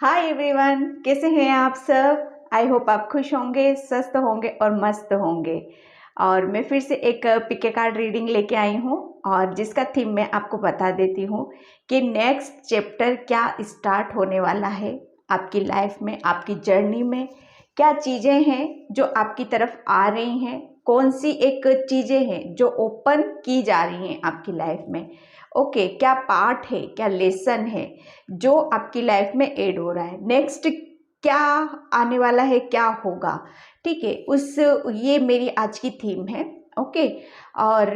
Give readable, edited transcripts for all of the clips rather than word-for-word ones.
Hi everyone, कैसे हैं आप सब। आई होप आप खुश होंगे, स्वस्थ होंगे और मस्त होंगे। और मैं फिर से एक पिके कार्ड रीडिंग लेके आई हूँ और जिसका थीम मैं आपको बता देती हूँ कि नेक्स्ट चैप्टर क्या स्टार्ट होने वाला है आपकी लाइफ में, आपकी जर्नी में। क्या चीज़ें हैं जो आपकी तरफ आ रही हैं, कौन सी एक चीज़ें हैं जो ओपन की जा रही हैं आपकी लाइफ में। ओके, क्या पार्ट है, क्या लेसन है जो आपकी लाइफ में ऐड हो रहा है, नेक्स्ट क्या आने वाला है, क्या होगा। ठीक है, उस ये मेरी आज की थीम है। ओके, और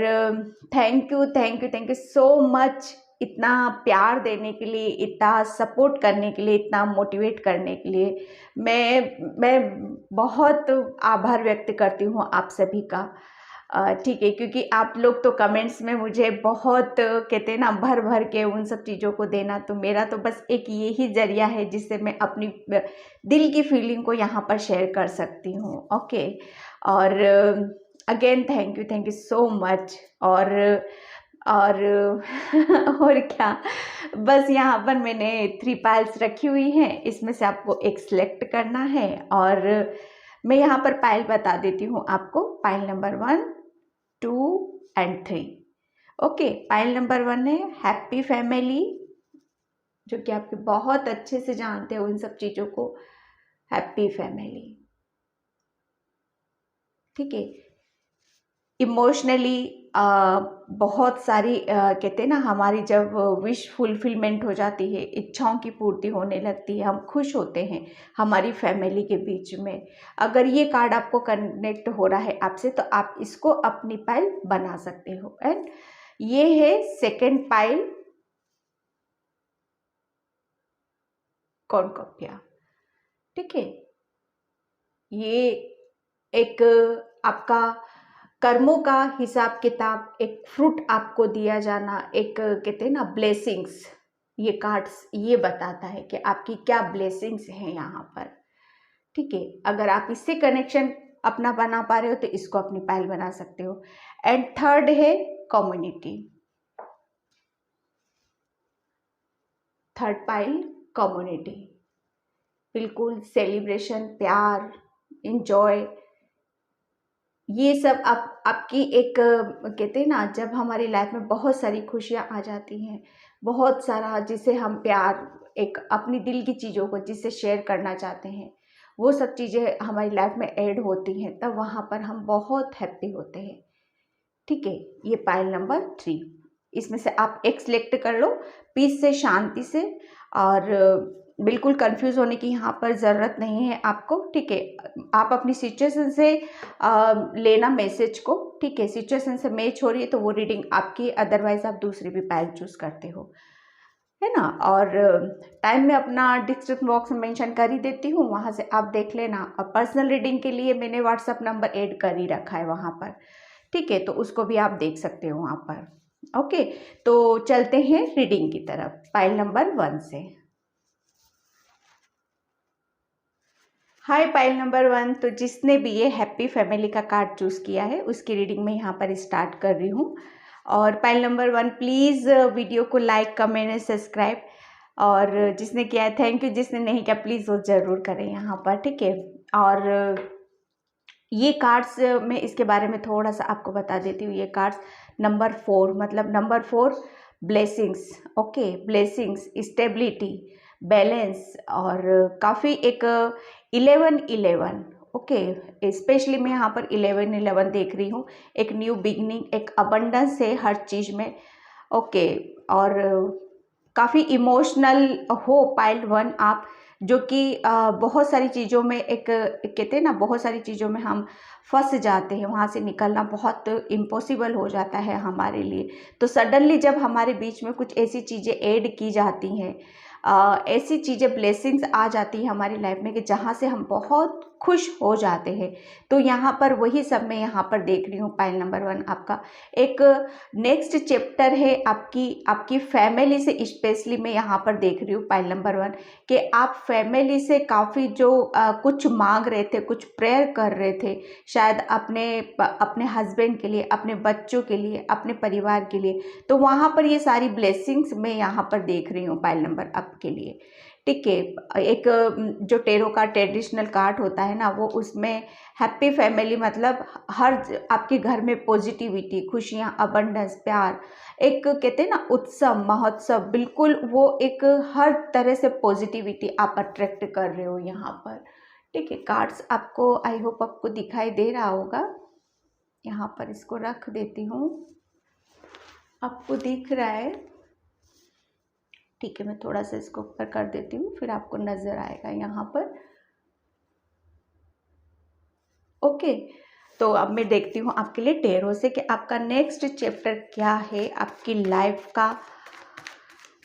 thank you thank you thank you so much इतना प्यार देने के लिए, इतना सपोर्ट करने के लिए, इतना मोटिवेट करने के लिए। मैं बहुत आभार व्यक्त करती हूँ आप सभी का। ठीक है, क्योंकि आप लोग तो कमेंट्स में मुझे बहुत कहते हैं ना, भर भर के उन सब चीज़ों को देना, तो मेरा तो बस एक यही जरिया है जिससे मैं अपनी दिल की फीलिंग को यहाँ पर शेयर कर सकती हूँ। ओके, और again thank you so much. और और क्या, बस यहाँ पर मैंने 3 पाइल्स रखी हुई हैं, इसमें से आपको एक सिलेक्ट करना है। और मैं यहाँ पर पाइल बता देती हूँ आपको। Pile number 1, 2 and 3। Okay, pile number 1 है हैप्पी फैमिली, जो कि आपके बहुत अच्छे से जानते हो उन सब चीज़ों को। हैप्पी फैमिली, ठीक है। इमोशनली बहुत सारी कहते हैं ना, हमारी जब विश फुलफिलमेंट हो जाती है, इच्छाओं की पूर्ति होने लगती है, हम खुश होते हैं हमारी फैमिली के बीच में। अगर ये कार्ड आपको कनेक्ट हो रहा है आपसे, तो आप इसको अपनी पाइल बना सकते हो। एंड ये है सेकंड पाइल, कॉर्नकोपिया। ठीक है, ये एक आपका कर्मों का हिसाब किताब, एक फ्रूट आपको दिया जाना, एक कहते हैं ना ब्लेसिंग्स। ये कार्ड्स ये बताता है कि आपकी क्या ब्लेसिंग्स हैं यहाँ पर। ठीक है, अगर आप इससे कनेक्शन अपना बना पा रहे हो तो इसको अपनी पाइल बना सकते हो। एंड थर्ड है कम्युनिटी। थर्ड पाइल कम्युनिटी, बिल्कुल सेलिब्रेशन, प्यार, इंजॉय, ये सब आपकी एक कहते हैं ना, जब हमारी लाइफ में बहुत सारी खुशियाँ आ जाती हैं, बहुत सारा जिसे हम प्यार, एक अपनी दिल की चीज़ों को जिससे शेयर करना चाहते हैं, वो सब चीज़ें हमारी लाइफ में ऐड होती हैं, तब वहाँ पर हम बहुत हैप्पी होते हैं। ठीक है, ये पाइल नंबर 3, इसमें से आप एक सिलेक्ट कर लो, पीस से, शांति से। और बिल्कुल कंफ्यूज होने की यहाँ पर ज़रूरत नहीं है आपको। ठीक है, आप अपनी सिचुएशन से लेना मैसेज को। ठीक है, सिचुएशन से मैच हो रही है तो वो रीडिंग आपकी, अदरवाइज आप दूसरी भी पाइल चूज करते हो, है ना। और टाइम में अपना डिस्क्रिप्शन बॉक्स में मेंशन कर ही देती हूँ, वहाँ से आप देख लेना। और पर्सनल रीडिंग के लिए मैंने व्हाट्सअप नंबर ऐड कर ही रखा है वहाँ पर। ठीक है, तो उसको भी आप देख सकते हो वहाँ पर। ओके, तो चलते हैं रीडिंग की तरफ, पाइल नंबर 1 से। हाय पाइल नंबर 1, तो जिसने भी ये हैप्पी फैमिली का कार्ड चूज़ किया है उसकी रीडिंग में यहाँ पर स्टार्ट कर रही हूँ। और पाइल नंबर 1, प्लीज़ वीडियो को लाइक, कमेंट एंड सब्सक्राइब। और जिसने किया है थैंक यू, जिसने नहीं किया प्लीज़ वो ज़रूर करें यहाँ पर। ठीक है, और ये कार्ड्स मैं इसके बारे में थोड़ा सा आपको बता देती हूँ। ये कार्ड्स नंबर 4, मतलब number 4 blessings. Okay, blessings, stability, balance, और काफ़ी एक 11-11। ओके, स्पेशली मैं यहाँ पर 11-11 देख रही हूँ। एक न्यू बिगनिंग, एक अबंडेंस है हर चीज़ में। ओके, और काफ़ी इमोशनल हो पाइल 1 आप, जो कि बहुत सारी चीज़ों में एक कहते हैं ना, बहुत सारी चीज़ों में हम फंस जाते हैं, वहाँ से निकलना बहुत इम्पॉसिबल हो जाता है हमारे लिए। तो सडनली जब हमारे बीच में कुछ ऐसी चीज़ें ऐड की जाती हैं, ऐसी चीज़ें, ब्लेसिंग्स आ जाती है हमारी लाइफ में कि जहाँ से हम बहुत खुश हो जाते हैं। तो यहाँ पर वही सब मैं यहाँ पर देख रही हूँ। पाइल नंबर 1 आपका एक नेक्स्ट चैप्टर है आपकी फैमिली से। स्पेशली मैं यहाँ पर देख रही हूँ पाइल नंबर 1 कि आप फैमिली से काफ़ी जो कुछ मांग रहे थे, कुछ प्रेयर कर रहे थे, शायद अपने हस्बैंड के लिए, अपने बच्चों के लिए, अपने परिवार के लिए। तो वहाँ पर ये सारी ब्लेसिंग्स मैं यहाँ पर देख रही हूँ पाइल नंबर आपके लिए। ठीक है। एक जो टेरो का ट्रेडिशनल कार्ड होता है ना, वो उसमें हैप्पी फैमिली मतलब हर आपके घर में पॉजिटिविटी, खुशियाँ, अबंडेंस, प्यार, एक कहते हैं ना उत्सव, महोत्सव, बिल्कुल वो एक हर तरह से पॉजिटिविटी आप अट्रैक्ट कर रहे हो यहाँ पर। ठीक है, कार्ड्स आपको आई होप आपको दिखाई दे रहा होगा। यहाँ पर इसको रख देती हूँ, आपको दिख रहा है? ठीक है, मैं थोड़ा सा इसको ऊपर कर देती हूँ, फिर आपको नज़र आएगा यहाँ पर। ओके, तो अब मैं देखती हूँ आपके लिए टेरो से कि आपका नेक्स्ट चैप्टर क्या है आपकी लाइफ का।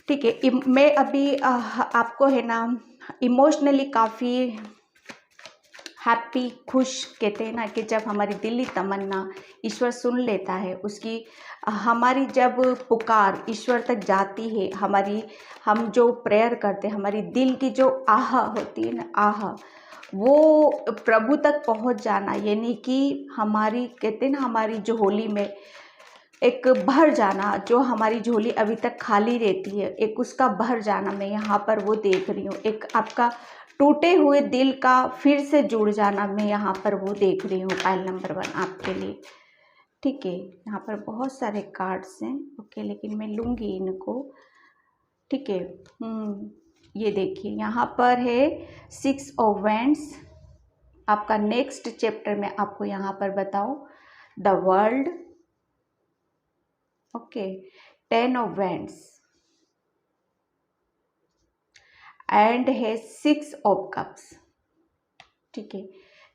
ठीक है, मैं अभी आपको है ना इमोशनली काफ़ी हैप्पी, खुश, कहते हैं ना कि जब हमारी दिली तमन्ना ईश्वर सुन लेता है, उसकी हमारी जब पुकार ईश्वर तक जाती है, हमारी हम जो प्रेयर करते हैं, हमारी दिल की जो आह होती है ना, आह वो प्रभु तक पहुंच जाना, यानी कि हमारी कहते हैं ना हमारी झोली में एक भर जाना, जो हमारी झोली अभी तक खाली रहती है, एक उसका भर जाना मैं यहाँ पर वो देख रही हूँ। एक आपका टूटे हुए दिल का फिर से जुड़ जाना मैं यहाँ पर वो देख रही हूँ। पाइल नंबर 1 आपके लिए। ठीक है, यहाँ पर बहुत सारे कार्ड्स हैं। ओके, लेकिन मैं लूँगी इनको। ठीक है, ये देखिए यहाँ पर है 6 ऑफ वैंड्स। आपका नेक्स्ट चैप्टर में आपको यहाँ पर बताऊँ, the world. Okay, 10 of wands and है 6 ऑफ कप्स। ठीक है,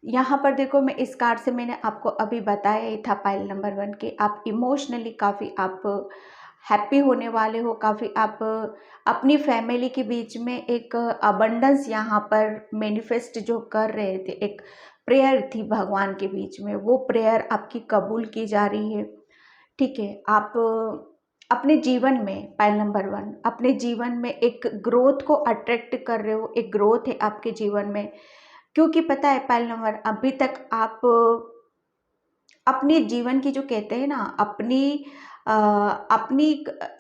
यहाँ पर देखो, मैं इस कार्ड से मैंने आपको अभी बताया ही था पाइल नंबर 1 कि आप इमोशनली काफ़ी आप हैप्पी होने वाले हो, काफ़ी आप अपनी फैमिली के बीच में एक अबंडेंस यहाँ पर मैनिफेस्ट जो कर रहे थे, एक प्रेयर थी भगवान के बीच में, वो प्रेयर आपकी कबूल की जा रही है। ठीक है, आप अपने जीवन में पाइल नंबर 1 अपने जीवन में एक ग्रोथ को अट्रैक्ट कर रहे हो, एक ग्रोथ है आपके जीवन में। क्योंकि पता है पाइल नंबर, अभी तक आप अपने जीवन की जो कहते हैं ना अपनी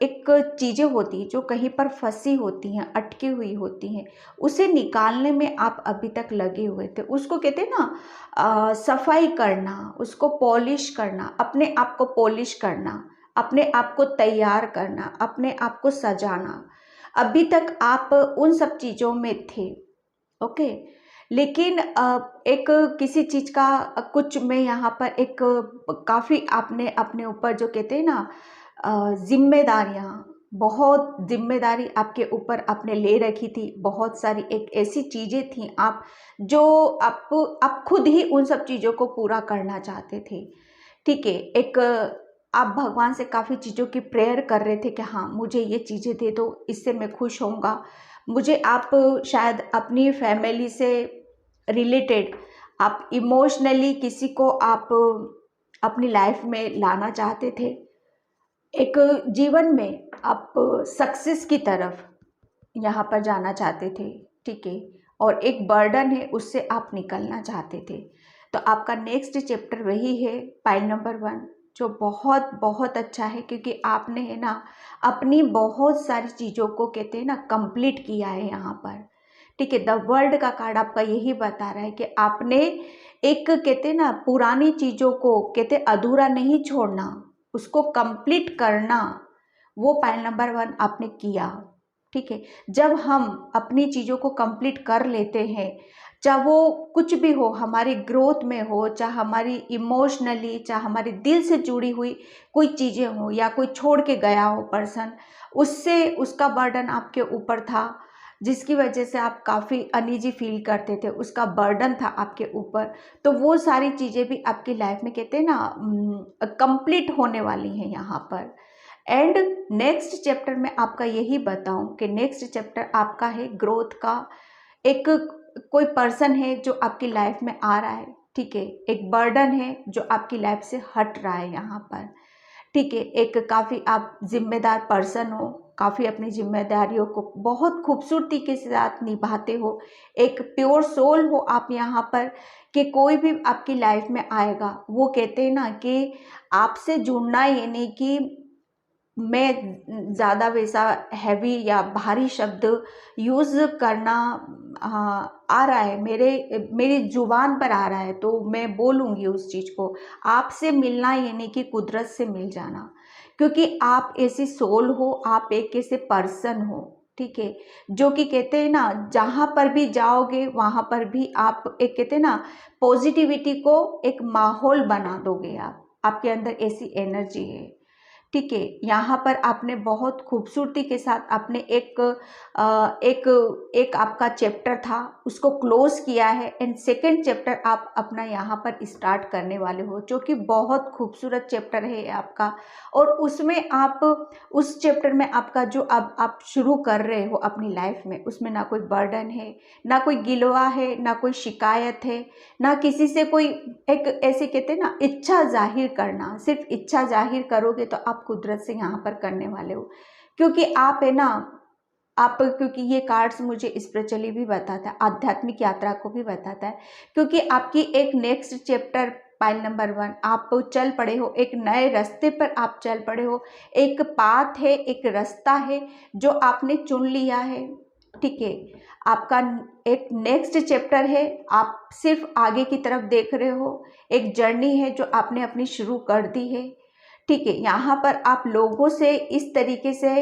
एक चीज़ें होती जो कहीं पर फंसी होती हैं, अटकी हुई होती हैं, उसे निकालने में आप अभी तक लगे हुए थे। उसको कहते हैं ना सफाई करना, उसको पॉलिश करना, अपने आप को पॉलिश करना, अपने आप को तैयार करना, अपने आप को सजाना। अभी तक आप उन सब चीज़ों में थे। ओके, लेकिन एक किसी चीज़ का कुछ में यहाँ पर एक काफ़ी आपने अपने ऊपर जो कहते हैं ना जिम्मेदारियाँ, बहुत जिम्मेदारी आपके ऊपर आपने ले रखी थी। बहुत सारी एक ऐसी चीज़ें थी आप जो आप खुद ही उन सब चीज़ों को पूरा करना चाहते थे। ठीक है, एक आप भगवान से काफ़ी चीज़ों की प्रेयर कर रहे थे कि हाँ मुझे ये चीज़ें दे दो, इससे मैं खुश होऊंगा। मुझे आप शायद अपनी फैमिली से रिलेटेड आप इमोशनली किसी को आप अपनी लाइफ में लाना चाहते थे, एक जीवन में आप सक्सेस की तरफ यहाँ पर जाना चाहते थे। ठीक है, और एक बर्डन है उससे आप निकलना चाहते थे। तो आपका नेक्स्ट चैप्टर वही है पाइल नंबर 1, जो बहुत बहुत अच्छा है, क्योंकि आपने है ना अपनी बहुत सारी चीज़ों को कहते हैं ना कंप्लीट किया है यहाँ पर। ठीक है, द वर्ल्ड का कार्ड आपका यही बता रहा है कि आपने एक कहते हैं ना पुरानी चीज़ों को कहते अधूरा नहीं छोड़ना, उसको कंप्लीट करना, वो पाइल नंबर 1 आपने किया। ठीक है, जब हम अपनी चीज़ों को कंप्लीट कर लेते हैं, चाहे वो कुछ भी हो, हमारी ग्रोथ में हो, चाहे हमारी इमोशनली, चाहे हमारे दिल से जुड़ी हुई कोई चीज़ें हो, या कोई छोड़ के गया हो पर्सन, उससे उसका बर्डन आपके ऊपर था, जिसकी वजह से आप काफ़ी अनईजी फील करते थे, उसका बर्डन था आपके ऊपर। तो वो सारी चीज़ें भी आपकी लाइफ में कहते हैं ना कंप्लीट होने वाली हैं यहाँ पर। एंड नेक्स्ट चैप्टर में आपका यही बताऊं कि नेक्स्ट चैप्टर आपका है ग्रोथ का। एक कोई पर्सन है जो आपकी लाइफ में आ रहा है। ठीक है, एक बर्डन है जो आपकी लाइफ से हट रहा है यहाँ पर। ठीक है, एक काफ़ी आप जिम्मेदार पर्सन हो, काफ़ी अपनी जिम्मेदारियों को बहुत खूबसूरती के साथ निभाते हो, एक प्योर सोल हो आप यहाँ पर, कि कोई भी आपकी लाइफ में आएगा वो कहते हैं ना कि आपसे जुड़ना यानी कि मैं ज़्यादा वैसा हैवी या भारी शब्द यूज़ करना आ रहा है, मेरी ज़ुबान पर आ रहा है तो मैं बोलूँगी उस चीज़ को। आपसे मिलना यानी कि कुदरत से मिल जाना, क्योंकि आप ऐसी सोल हो, आप एक ऐसे पर्सन हो, ठीक है, जो कि कहते हैं ना जहाँ पर भी जाओगे वहाँ पर भी आप एक कहते हैं ना पॉजिटिविटी को एक माहौल बना दोगे। आप आपके अंदर ऐसी एनर्जी है, ठीक है। यहाँ पर आपने बहुत खूबसूरती के साथ आपने एक आपका चैप्टर था उसको क्लोज किया है, एंड सेकंड चैप्टर आप अपना यहाँ पर स्टार्ट करने वाले हो, जो कि बहुत खूबसूरत चैप्टर है आपका। और उसमें आप उस चैप्टर में आपका जो अब आप शुरू कर रहे हो अपनी लाइफ में, उसमें ना कोई बर्डन है, ना कोई गिलवा है, ना कोई शिकायत है, ना किसी से कोई एक ऐसे कहते हैं ना इच्छा जाहिर करना। सिर्फ इच्छा जाहिर करोगे तो आप कुदरत से यहाँ पर करने वाले हो, क्योंकि आप है ना आप, क्योंकि ये कार्ड्स मुझे स्पिरिचुअली भी बताता है, आध्यात्मिक यात्रा को भी बताता है, क्योंकि आपकी एक नेक्स्ट चैप्टर पाइल नंबर 1 आप चल पड़े हो, एक नए रास्ते पर आप चल पड़े हो, एक पाथ है, एक रास्ता है जो आपने चुन लिया है, ठीक है। आपका एक नेक्स्ट चैप्टर है, आप सिर्फ आगे की तरफ देख रहे हो, एक जर्नी है जो आपने अपनी शुरू कर दी है, ठीक है। यहाँ पर आप लोगों से इस तरीके से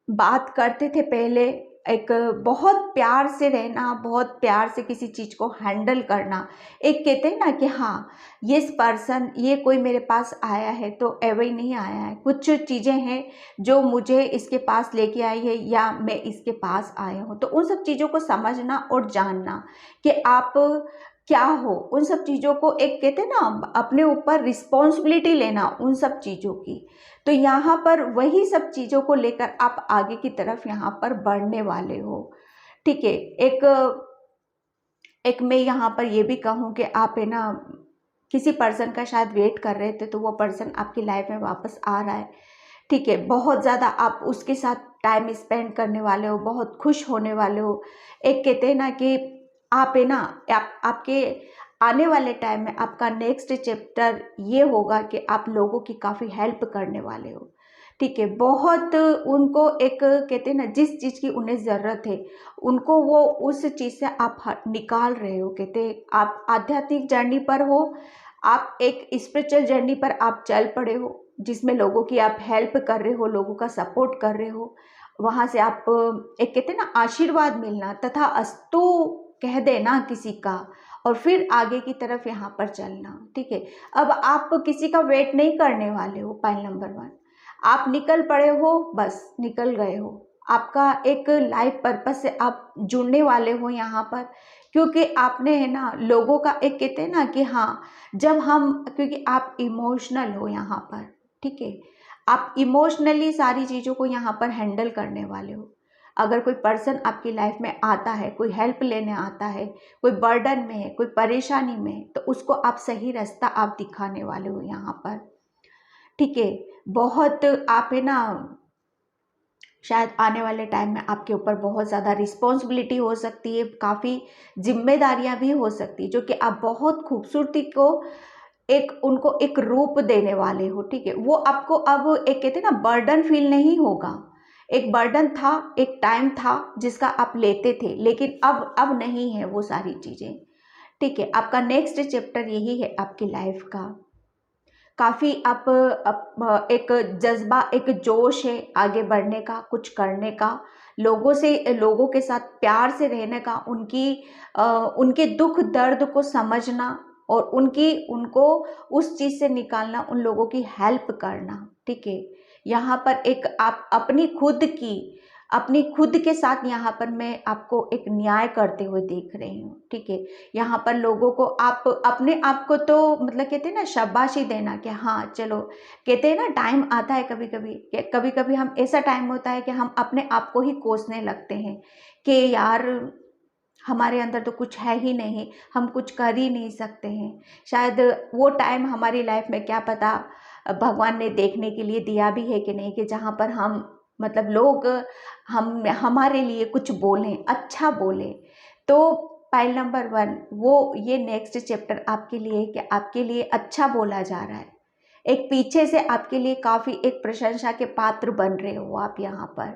बात करते थे पहले, एक बहुत प्यार से रहना, बहुत प्यार से किसी चीज़ को हैंडल करना। एक कहते हैं ना कि हाँ ये पर्सन, ये कोई मेरे पास आया है तो एवं ही नहीं आया है, कुछ चीज़ें हैं जो मुझे इसके पास लेके आई है या मैं इसके पास आया हूँ, तो उन सब चीज़ों को समझना और जानना कि आप क्या हो, उन सब चीज़ों को एक कहते हैं ना अपने ऊपर रिस्पॉन्सिबिलिटी लेना उन सब चीज़ों की। तो यहाँ पर वही सब चीज़ों को लेकर आप आगे की तरफ यहाँ पर बढ़ने वाले हो, ठीक है। एक मैं यहाँ पर ये भी कहूँ कि आप है ना किसी पर्सन का शायद वेट कर रहे थे, तो वो पर्सन आपकी लाइफ में वापस आ रहा है, ठीक है। बहुत ज़्यादा आप उसके साथ टाइम स्पेंड करने वाले हो, बहुत खुश होने वाले हो। एक कहते हैं ना कि आप है ना आपके आने वाले टाइम में आपका नेक्स्ट चैप्टर ये होगा कि आप लोगों की काफ़ी हेल्प करने वाले हो, ठीक है। बहुत उनको एक कहते हैं ना जिस चीज़ की उन्हें ज़रूरत है उनको वो उस चीज़ से आप निकाल रहे हो, कहते हैं आप आध्यात्मिक जर्नी पर हो, आप एक स्पिरिचुअल जर्नी पर आप चल पड़े हो, जिसमें लोगों की आप हेल्प कर रहे हो, लोगों का सपोर्ट कर रहे हो। वहाँ से आप एक कहते हैं ना आशीर्वाद मिलना तथा अस्तु कह देना किसी का, और फिर आगे की तरफ यहाँ पर चलना, ठीक है। अब आप किसी का वेट नहीं करने वाले हो, पाइल नंबर 1 आप निकल पड़े हो, बस निकल गए हो। आपका एक लाइफ पर्पस से आप जुड़ने वाले हो यहाँ पर, क्योंकि आपने है ना लोगों का एक कहते हैं ना कि हाँ जब हम, क्योंकि आप इमोशनल हो यहाँ पर, ठीक है, आप इमोशनली सारी चीज़ों को यहाँ पर हैंडल करने वाले हो। अगर कोई पर्सन आपकी लाइफ में आता है, कोई हेल्प लेने आता है, कोई बर्डन में है, कोई परेशानी में है, तो उसको आप सही रास्ता आप दिखाने वाले हो यहाँ पर, ठीक है। बहुत आप है ना शायद आने वाले टाइम में आपके ऊपर बहुत ज़्यादा रिस्पॉन्सिबिलिटी हो सकती है, काफ़ी जिम्मेदारियां भी हो सकती है, जो कि आप बहुत खूबसूरती को एक उनको एक रूप देने वाले हो, ठीक है। वो आपको अब एक कहते हैं ना बर्डन फील नहीं होगा। एक बर्डन था, एक टाइम था जिसका आप लेते थे, लेकिन अब नहीं है वो सारी चीज़ें, ठीक है। आपका नेक्स्ट चैप्टर यही है आपकी लाइफ का। काफ़ी आप एक जज्बा, एक जोश है आगे बढ़ने का, कुछ करने का, लोगों के साथ प्यार से रहने का, उनके दुख दर्द को समझना और उनको उस चीज़ से निकालना, उन लोगों की हेल्प करना, ठीक है। यहाँ पर एक आप अपनी खुद के साथ यहाँ पर मैं आपको एक न्याय करते हुए देख रही हूँ, ठीक है। यहाँ पर लोगों को आप अपने आप को तो मतलब कहते हैं ना शाबाशी देना कि हाँ चलो, कहते हैं ना टाइम आता है कभी कभी हम ऐसा टाइम होता है कि हम अपने आप को ही कोसने लगते हैं कि यार हमारे अंदर तो कुछ है ही नहीं, हम कुछ कर ही नहीं सकते हैं। शायद वो टाइम हमारी लाइफ में क्या पता भगवान ने देखने के लिए दिया भी है कि नहीं, कि जहाँ पर हम मतलब लोग हमारे लिए कुछ बोलें, अच्छा बोलें। तो पाइल नंबर 1 वो ये नेक्स्ट चैप्टर आपके लिए है कि आपके लिए अच्छा बोला जा रहा है। एक पीछे से आपके लिए काफ़ी एक प्रशंसा के पात्र बन रहे हो आप यहाँ पर,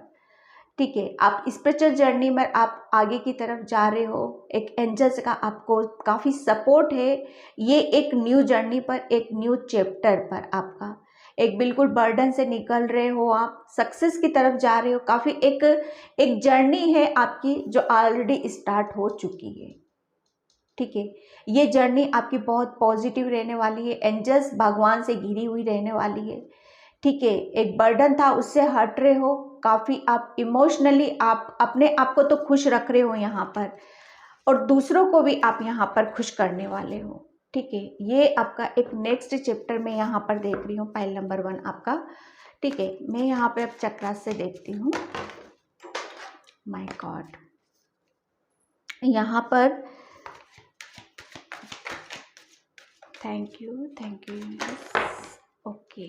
ठीक है। आप स्पिरिचुअल जर्नी में आप आगे की तरफ जा रहे हो, एक एंजल्स का आपको काफ़ी सपोर्ट है। ये एक न्यू जर्नी पर, एक न्यू चैप्टर पर आपका एक बिल्कुल बर्डन से निकल रहे हो, आप सक्सेस की तरफ जा रहे हो। काफ़ी एक जर्नी है आपकी जो ऑलरेडी स्टार्ट हो चुकी है, ठीक है। ये जर्नी आपकी बहुत पॉजिटिव रहने वाली है, एंजल्स भगवान से घिरी हुई रहने वाली है, ठीक है। एक बर्डन था उससे हट रहे हो, काफ़ी आप इमोशनली आप अपने आप को तो खुश रख रहे हो यहाँ पर, और दूसरों को भी आप यहाँ पर खुश करने वाले हो, ठीक है। ये आपका एक नेक्स्ट चैप्टर में यहाँ पर देख रही हूँ, पाइल नंबर 1 आपका, ठीक है। मैं यहाँ पे अब चक्रा से देखती हूँ। माय गॉड, यहाँ पर थैंक यू ओके।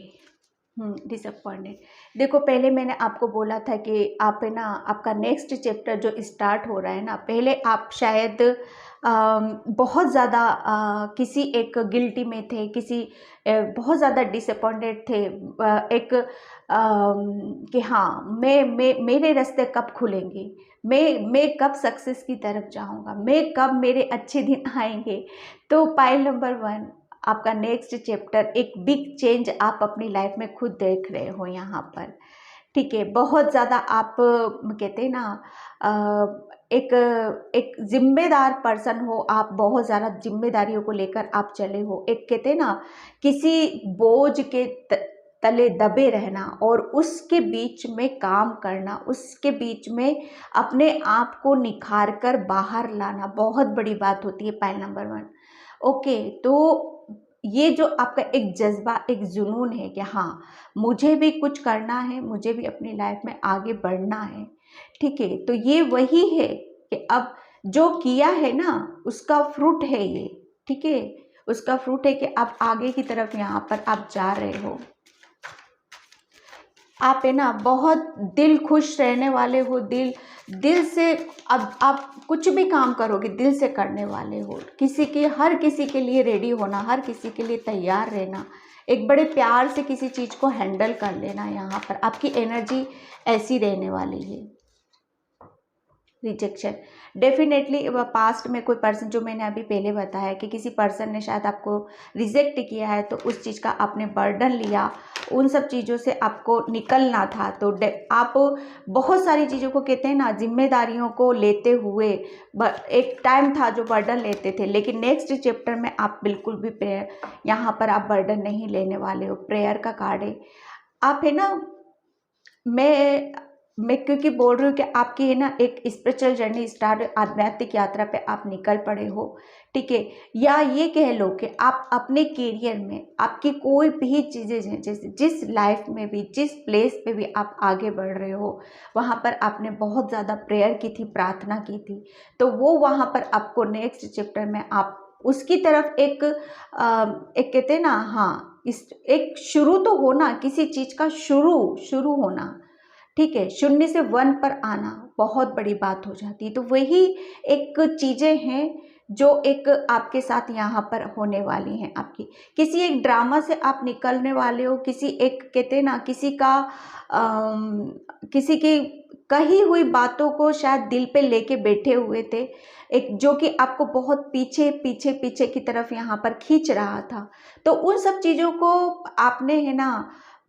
डिसअपॉइंटेड। देखो, पहले मैंने आपको बोला था कि आप है ना, आपका नेक्स्ट चैप्टर जो स्टार्ट हो रहा है ना, पहले आप शायद बहुत ज़्यादा किसी एक गिल्टी में थे, बहुत ज़्यादा डिसअपॉइंटेड थे, कि हाँ मेरे रास्ते कब खुलेंगे, मैं कब सक्सेस की तरफ जाऊंगा, मैं कब मेरे अच्छे दिन आएंगे। तो पाइल नंबर 1 आपका नेक्स्ट चैप्टर, एक बिग चेंज आप अपनी लाइफ में खुद देख रहे हो यहाँ पर, ठीक है। बहुत ज़्यादा आप कहते हैं ना, एक जिम्मेदार पर्सन हो आप, बहुत ज़्यादा जिम्मेदारियों को लेकर आप चले हो। एक कहते हैं ना, किसी बोझ के तले दबे रहना और उसके बीच में काम करना, उसके बीच में अपने आप को निखार कर बाहर लाना बहुत बड़ी बात होती है, पाइल नंबर 1, ओके। तो ये जो आपका एक जज्बा, एक जुनून है कि हाँ मुझे भी कुछ करना है, मुझे भी अपनी लाइफ में आगे बढ़ना है, ठीक है। तो ये वही है कि अब जो किया है ना उसका फ्रूट है ये, ठीक है। उसका फ्रूट है कि आप आगे की तरफ यहाँ पर आप जा रहे हो। आप है ना बहुत दिल खुश रहने वाले हो, दिल से अब आप कुछ भी काम करोगे दिल से करने वाले हो। हर किसी के लिए रेडी होना, हर किसी के लिए तैयार रहना, एक बड़े प्यार से किसी चीज़ को हैंडल कर लेना। यहाँ पर आपकी एनर्जी ऐसी रहने वाली है। रिजेक्शन, डेफिनेटली पास्ट में कोई पर्सन, जो मैंने अभी पहले बताया कि किसी पर्सन ने शायद आपको रिजेक्ट किया है, तो उस चीज़ का आपने बर्डन लिया, उन सब चीज़ों से आपको निकलना था। तो आप बहुत सारी चीज़ों को कहते हैं ना, जिम्मेदारियों को लेते हुए एक टाइम था जो बर्डन लेते थे, लेकिन नेक्स्ट चैप्टर में आप बिल्कुल भी यहाँ पर आप बर्डन नहीं लेने वाले हो। प्रेयर का कार्ड है, आप है ना, मैं क्योंकि बोल रही हूँ कि आपकी है ना एक स्पिरिचुअल जर्नी स्टार्ट, आध्यात्मिक यात्रा पे आप निकल पड़े हो, ठीक है। या ये कह लो कि आप अपने करियर में आपकी कोई भी चीज़ें हैं, जैसे जिस लाइफ में भी, जिस प्लेस पे भी आप आगे बढ़ रहे हो, वहाँ पर आपने बहुत ज़्यादा प्रेयर की थी, प्रार्थना की थी, तो वो वहाँ पर आपको नेक्स्ट चैप्टर में आप उसकी तरफ एक कहते हैं ना, हाँ एक शुरू तो होना, किसी चीज़ का शुरू होना, ठीक है। 0 से 1 पर आना बहुत बड़ी बात हो जाती है। तो वही एक चीज़ें हैं जो एक आपके साथ यहाँ पर होने वाली हैं। आपकी किसी एक ड्रामा से आप निकलने वाले हो, किसी एक कहते हैं ना, किसी की कही हुई बातों को शायद दिल पे लेके बैठे हुए थे, एक जो कि आपको बहुत पीछे पीछे पीछे की तरफ यहाँ पर खींच रहा था। तो उन सब चीज़ों को आपने है ना,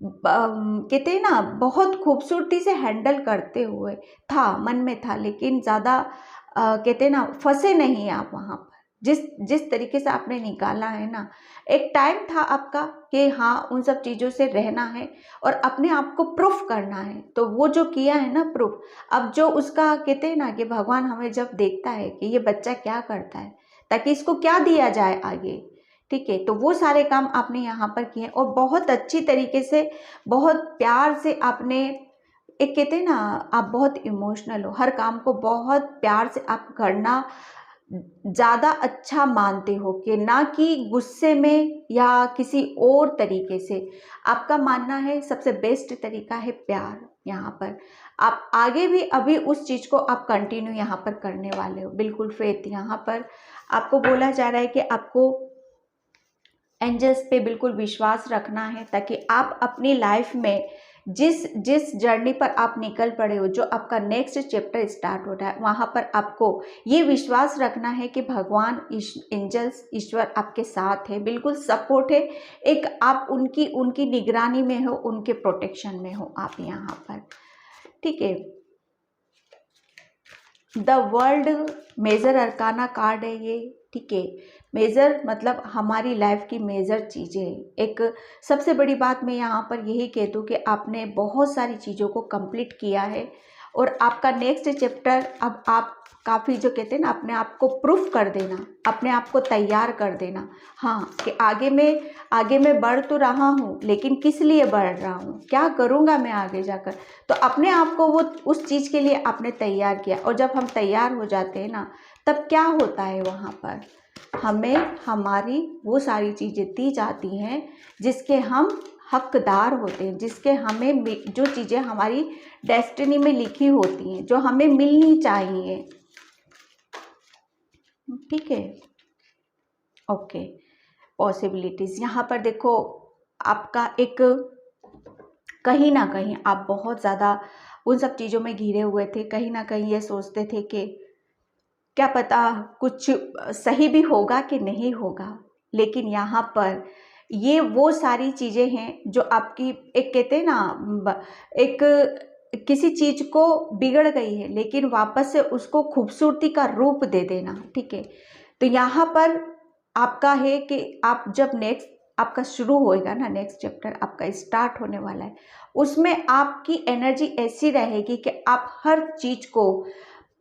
कहते हैं ना, बहुत खूबसूरती से हैंडल करते हुए था, मन में था, लेकिन ज़्यादा कहते हैं ना, फंसे नहीं आप वहाँ पर। जिस तरीके से आपने निकाला है ना, एक टाइम था आपका कि हाँ उन सब चीज़ों से रहना है और अपने आप को प्रूफ करना है। तो वो जो किया है ना प्रूफ, अब जो उसका कहते हैं ना कि भगवान हमें जब देखता है कि ये बच्चा क्या करता है, ताकि इसको क्या दिया जाए आगे, ठीक है। तो वो सारे काम आपने यहाँ पर किए और बहुत अच्छी तरीके से, बहुत प्यार से आपने, एक कहते हैं ना, आप बहुत इमोशनल हो, हर काम को बहुत प्यार से आप करना ज़्यादा अच्छा मानते हो, कि ना कि गुस्से में या किसी और तरीके से। आपका मानना है सबसे बेस्ट तरीका है प्यार। यहाँ पर आप आगे भी अभी उस चीज़ को आप कंटिन्यू यहाँ पर करने वाले हो, बिल्कुल फेथ। यहाँ पर आपको बोला जा रहा है कि आपको एंजल्स पे बिल्कुल विश्वास रखना है, ताकि आप अपनी लाइफ में जिस जिस जर्नी पर आप निकल पड़े हो, जो आपका नेक्स्ट चैप्टर स्टार्ट हो रहा है, वहाँ पर आपको ये विश्वास रखना है कि भगवान, एंजल्स, ईश्वर आपके साथ है, बिल्कुल सपोर्ट है। एक आप उनकी उनकी निगरानी में हो, उनके प्रोटेक्शन में हो आप यहाँ पर, ठीक है। The world major arcana card है ये, ठीक है। मेजर मतलब हमारी लाइफ की मेजर चीज़ें। एक सबसे बड़ी बात मैं यहाँ पर यही कह दूँ कि आपने बहुत सारी चीज़ों को कंप्लीट किया है, और आपका नेक्स्ट चैप्टर, अब आप काफ़ी जो कहते हैं ना, अपने आप को प्रूफ कर देना, अपने आप को तैयार कर देना, हाँ, कि आगे मैं बढ़ तो रहा हूँ, लेकिन किस लिए बढ़ रहा हूँ, क्या करूँगा मैं आगे जाकर। तो अपने आप को वो उस चीज़ के लिए आपने तैयार किया, और जब हम तैयार हो जाते हैं ना, तब क्या होता है, वहाँ पर हमें हमारी वो सारी चीज़ें दी जाती हैं जिसके हम हकदार होते हैं, जिसके हमें जो चीज़ें हमारी डेस्टिनी में लिखी होती हैं, जो हमें मिलनी चाहिए, ठीक है। ओके, पॉसिबिलिटीज़ यहाँ पर देखो, आपका एक कहीं ना कहीं आप बहुत ज़्यादा उन सब चीज़ों में घिरे हुए थे, कहीं ना कहीं ये सोचते थे कि क्या पता कुछ सही भी होगा कि नहीं होगा, लेकिन यहाँ पर ये वो सारी चीज़ें हैं जो आपकी, एक कहते हैं ना, एक किसी चीज़ को बिगड़ गई है लेकिन वापस से उसको खूबसूरती का रूप दे देना, ठीक है। तो यहाँ पर आपका है कि आप जब नेक्स्ट आपका शुरू होएगा ना, नेक्स्ट चैप्टर आपका स्टार्ट होने वाला है, उसमें आपकी एनर्जी ऐसी रहेगी कि आप हर चीज़ को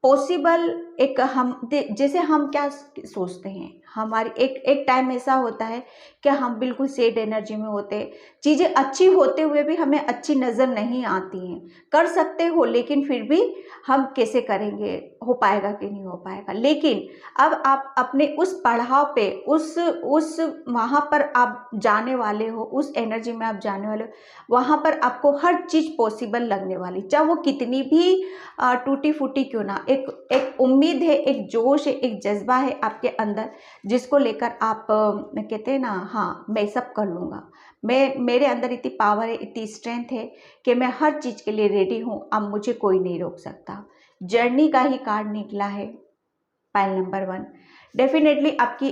पॉसिबल, एक हम जैसे हम क्या सोचते हैं, हमारी एक एक टाइम ऐसा होता है कि हम बिल्कुल सेड एनर्जी में होते हैं, चीज़ें अच्छी होते हुए भी हमें अच्छी नज़र नहीं आती हैं, कर सकते हो लेकिन फिर भी हम कैसे करेंगे, हो पाएगा कि नहीं हो पाएगा। लेकिन अब आप अपने उस पड़ाव पे, उस वहाँ पर आप जाने वाले हो, उस एनर्जी में आप जाने वाले हो, वहाँ पर आपको हर चीज़ पॉसिबल लगने वाली, चाहे वो कितनी भी टूटी फूटी क्यों ना। एक उम्मीद है, एक जोश है, एक जज्बा है आपके अंदर, जिसको लेकर आप कहते हैं ना, हाँ मैं सब कर लूँगा, मेरे अंदर इतनी पावर है, इतनी स्ट्रेंथ है कि मैं हर चीज़ के लिए रेडी हूँ, अब मुझे कोई नहीं रोक सकता। जर्नी का ही कार्ड निकला है, पाइल नंबर 1। डेफिनेटली आपकी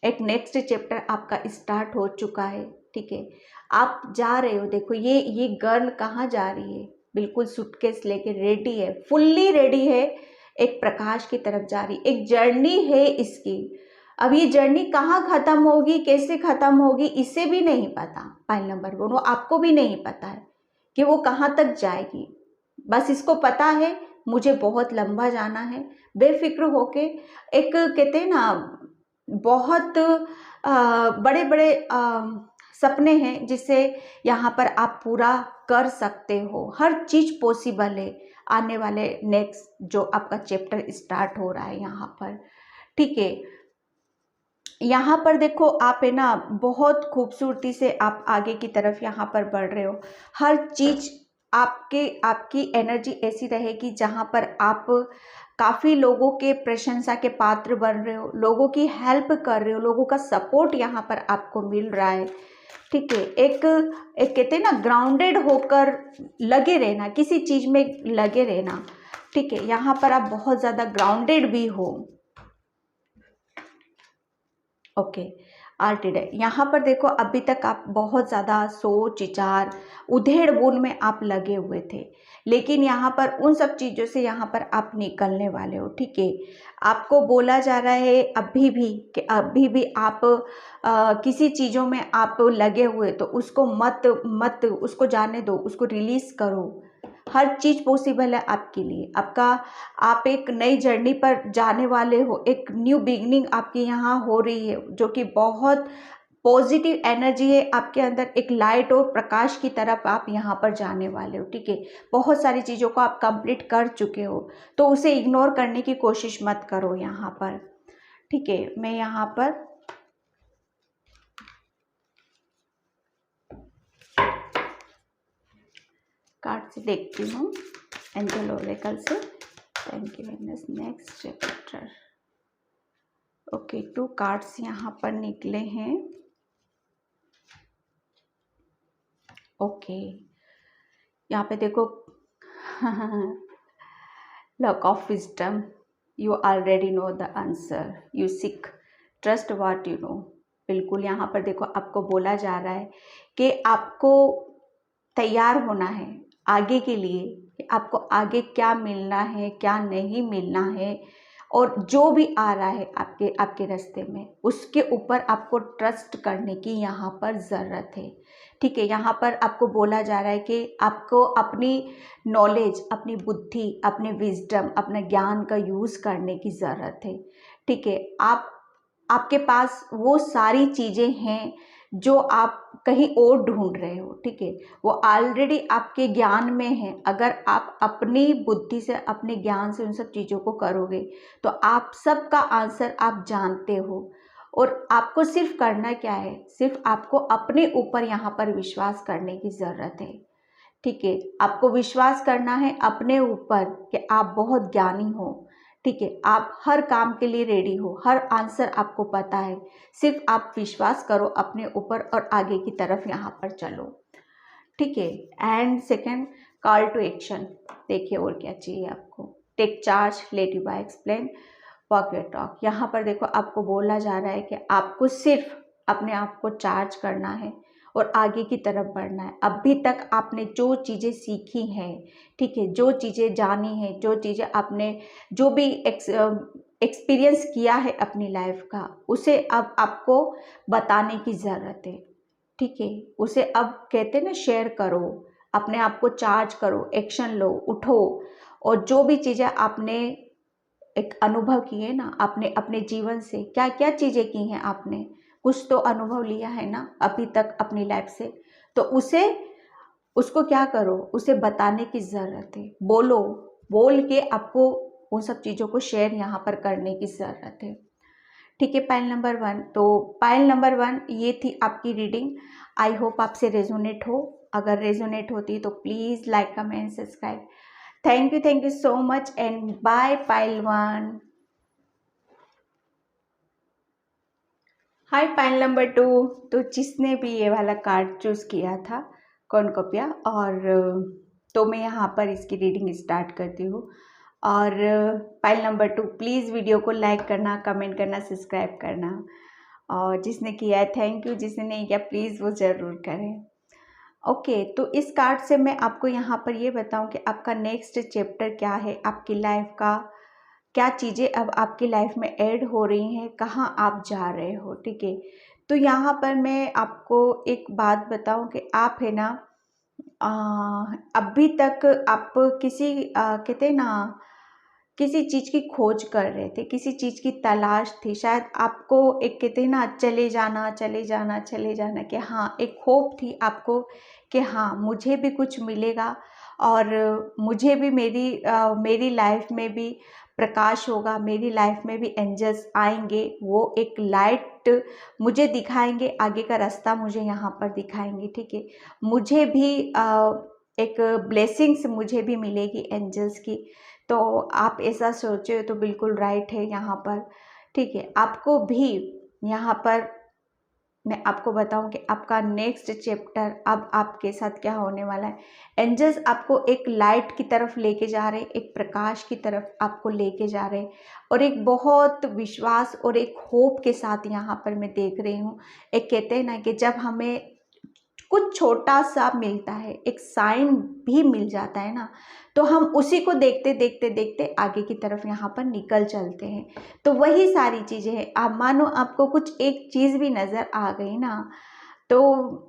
एक नेक्स्ट चैप्टर आपका स्टार्ट हो चुका है, ठीक है। आप जा रहे हो, देखो ये गर्ल कहाँ जा रही है, बिल्कुल सूटकेस लेके रेडी है, फुल्ली रेडी है, एक प्रकाश की तरफ जा रही, एक जर्नी है इसकी। अब ये जर्नी कहाँ ख़त्म होगी, कैसे ख़त्म होगी, इसे भी नहीं पता। पाइल नंबर 1, वो आपको भी नहीं पता है कि वो कहाँ तक जाएगी, बस इसको पता है मुझे बहुत लंबा जाना है। बेफिक्र होके, एक कहते हैं ना, बहुत बड़े बड़े सपने हैं जिसे यहाँ पर आप पूरा कर सकते हो, हर चीज़ पॉसिबल है आने वाले नेक्स्ट जो आपका चैप्टर स्टार्ट हो रहा है यहाँ पर, ठीक है। यहाँ पर देखो, आप है ना, बहुत खूबसूरती से आप आगे की तरफ यहाँ पर बढ़ रहे हो, हर चीज़ आपकी एनर्जी ऐसी रहेगी जहाँ पर आप काफ़ी लोगों के प्रशंसा के पात्र बन रहे हो, लोगों की हेल्प कर रहे हो, लोगों का सपोर्ट यहाँ पर आपको मिल रहा है, ठीक है। एक कहते हैं ना, ग्राउंडेड होकर लगे रहना, किसी चीज़ में लगे रहना, ठीक है। यहाँ पर आप बहुत ज़्यादा ग्राउंडेड भी हो, ओके। आर्टिड है यहाँ पर, देखो अभी तक आप बहुत ज़्यादा सोच विचार उधेड़-बुन में आप लगे हुए थे, लेकिन यहाँ पर उन सब चीज़ों से यहाँ पर आप निकलने वाले हो, ठीक है। आपको बोला जा रहा है अभी भी कि अभी भी आप किसी चीज़ों में आप लगे हुए, तो उसको मत उसको जाने दो, उसको रिलीज़ करो, हर चीज़ पॉसिबल है आपके लिए। आप एक नई जर्नी पर जाने वाले हो, एक न्यू बिगनिंग आपकी यहाँ हो रही है, जो कि बहुत पॉजिटिव एनर्जी है आपके अंदर, एक लाइट और प्रकाश की तरफ आप यहाँ पर जाने वाले हो, ठीक है। बहुत सारी चीज़ों को आप कंप्लीट कर चुके हो, तो उसे इग्नोर करने की कोशिश मत करो यहाँ पर, ठीक है। मैं यहाँ पर कार्ड से देखती हूँ, एंजल ओरेकल से। Thank you very much. Next chapter, okay, 2 cards यहाँ पर निकले हैं। ओके, यहाँ पे देखो luck of wisdom, you already know the answer, you seek, trust what you know. बिल्कुल यहाँ पर देखो आपको बोला जा रहा है कि आपको तैयार होना है आगे के लिए, कि आपको आगे क्या मिलना है क्या नहीं मिलना है, और जो भी आ रहा है आपके रास्ते में उसके ऊपर आपको ट्रस्ट करने की यहाँ पर ज़रूरत है। ठीक है, यहाँ पर आपको बोला जा रहा है कि आपको अपनी नॉलेज, अपनी बुद्धि, अपने विजडम, अपने ज्ञान का यूज़ करने की ज़रूरत है। ठीक है, आपके पास वो सारी चीज़ें हैं जो आप कहीं और ढूंढ रहे हो। ठीक है, वो ऑलरेडी आपके ज्ञान में है। अगर आप अपनी बुद्धि से, अपने ज्ञान से उन सब चीज़ों को करोगे तो आप सबका आंसर आप जानते हो। और आपको सिर्फ करना क्या है, सिर्फ आपको अपने ऊपर यहाँ पर विश्वास करने की ज़रूरत है। ठीक है, आपको विश्वास करना है अपने ऊपर कि आप बहुत ज्ञानी हो। ठीक है, आप हर काम के लिए रेडी हो, हर आंसर आपको पता है। सिर्फ आप विश्वास करो अपने ऊपर और आगे की तरफ यहाँ पर चलो। ठीक है, and second, call to action. देखिए और क्या चाहिए आपको। Take charge, let you by explain, walk your talk. यहाँ पर देखो आपको बोला जा रहा है कि आपको सिर्फ अपने आप को चार्ज करना है और आगे की तरफ बढ़ना है। अभी तक आपने जो चीज़ें सीखी हैं, ठीक है, जो चीज़ें जानी है, जो चीज़ें आपने जो भी एक्सपीरियंस किया है अपनी लाइफ का, उसे अब आपको बताने की ज़रूरत है। ठीक है, उसे अब कहते हैं ना, शेयर करो, अपने आप को चार्ज करो, एक्शन लो, उठो। और जो भी चीज़ें आपने एक अनुभव किए ना, आपने अपने जीवन से क्या क्या चीज़ें की हैं, आपने कुछ तो अनुभव लिया है ना अभी तक अपनी लाइफ से, तो उसको क्या करो, उसे बताने की ज़रूरत है। बोलो, बोल के आपको उन सब चीज़ों को शेयर यहाँ पर करने की ज़रूरत है। ठीक है, पाइल नंबर 1। तो पाइल नंबर 1 ये थी आपकी रीडिंग। आई होप आपसे रेजोनेट हो। अगर रेजोनेट होती तो please like, comment, subscribe. Thank you so much and bye pile 1। Hi pile number 2। तो जिसने भी ये वाला कार्ड चूज़ किया था, कॉर्नुकोपिया, और तो मैं यहाँ पर इसकी रीडिंग स्टार्ट करती हूँ। और पाइल नंबर 2, प्लीज़ वीडियो को लाइक करना, कमेंट करना, सब्सक्राइब करना। और जिसने किया है थैंक यू, जिसने नहीं किया प्लीज़ वो ज़रूर करें। ओके, तो इस कार्ड से मैं आपको यहाँ पर ये बताऊँ कि आपका नेक्स्ट चैप्टर क्या है, आपकी लाइफ का क्या चीज़ें अब आपकी लाइफ में ऐड हो रही हैं, कहाँ आप जा रहे हो। ठीक है, तो यहाँ पर मैं आपको एक बात बताऊं कि आप है ना, अभी तक आप किसी कहते हैं ना, किसी चीज़ की खोज कर रहे थे, किसी चीज़ की तलाश थी। शायद आपको एक कहते हैं ना, चले जाना चले जाना चले जाना, कि हाँ एक होप थी आपको कि हाँ मुझे भी कुछ मिलेगा और मुझे भी मेरी लाइफ में भी प्रकाश होगा, मेरी लाइफ में भी एंजल्स आएंगे, वो एक लाइट मुझे दिखाएंगे, आगे का रास्ता मुझे यहाँ पर दिखाएंगे। ठीक है, मुझे भी एक ब्लेसिंग्स मुझे भी मिलेगी एंजल्स की। तो आप ऐसा सोचे तो बिल्कुल राइट है यहाँ पर। ठीक है, आपको भी यहाँ पर मैं आपको बताऊं कि आपका नेक्स्ट चैप्टर अब आपके साथ क्या होने वाला है। एंजल्स आपको एक लाइट की तरफ लेके जा रहे हैं, एक प्रकाश की तरफ आपको लेके जा रहे हैं, और एक बहुत विश्वास और एक होप के साथ यहाँ पर मैं देख रही हूँ। एक कहते हैं ना कि जब हमें कुछ छोटा सा मिलता है, एक साइन भी मिल जाता है ना, तो हम उसी को देखते देखते देखते आगे की तरफ यहाँ पर निकल चलते हैं। तो वही सारी चीज़ें हैं। आप मानो आपको कुछ एक चीज़ भी नज़र आ गई ना, तो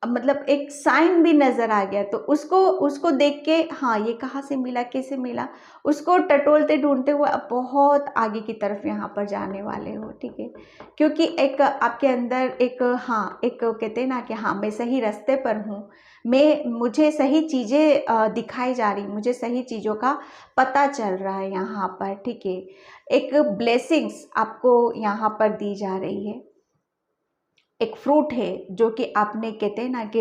मतलब एक साइन भी नज़र आ गया, तो उसको देख के हाँ ये कहाँ से मिला, कैसे मिला, उसको टटोलते ढूंढते हुए आप बहुत आगे की तरफ यहाँ पर जाने वाले हो। ठीक है, क्योंकि एक आपके अंदर एक हाँ एक कहते हैं ना कि हाँ मैं सही रास्ते पर हूँ, मुझे सही चीज़ें दिखाई जा रही, मुझे सही चीज़ों का पता चल रहा है यहाँ पर। ठीक है, एक ब्लेसिंग्स आपको यहाँ पर दी जा रही है। एक फ्रूट है जो कि आपने कहते हैं ना कि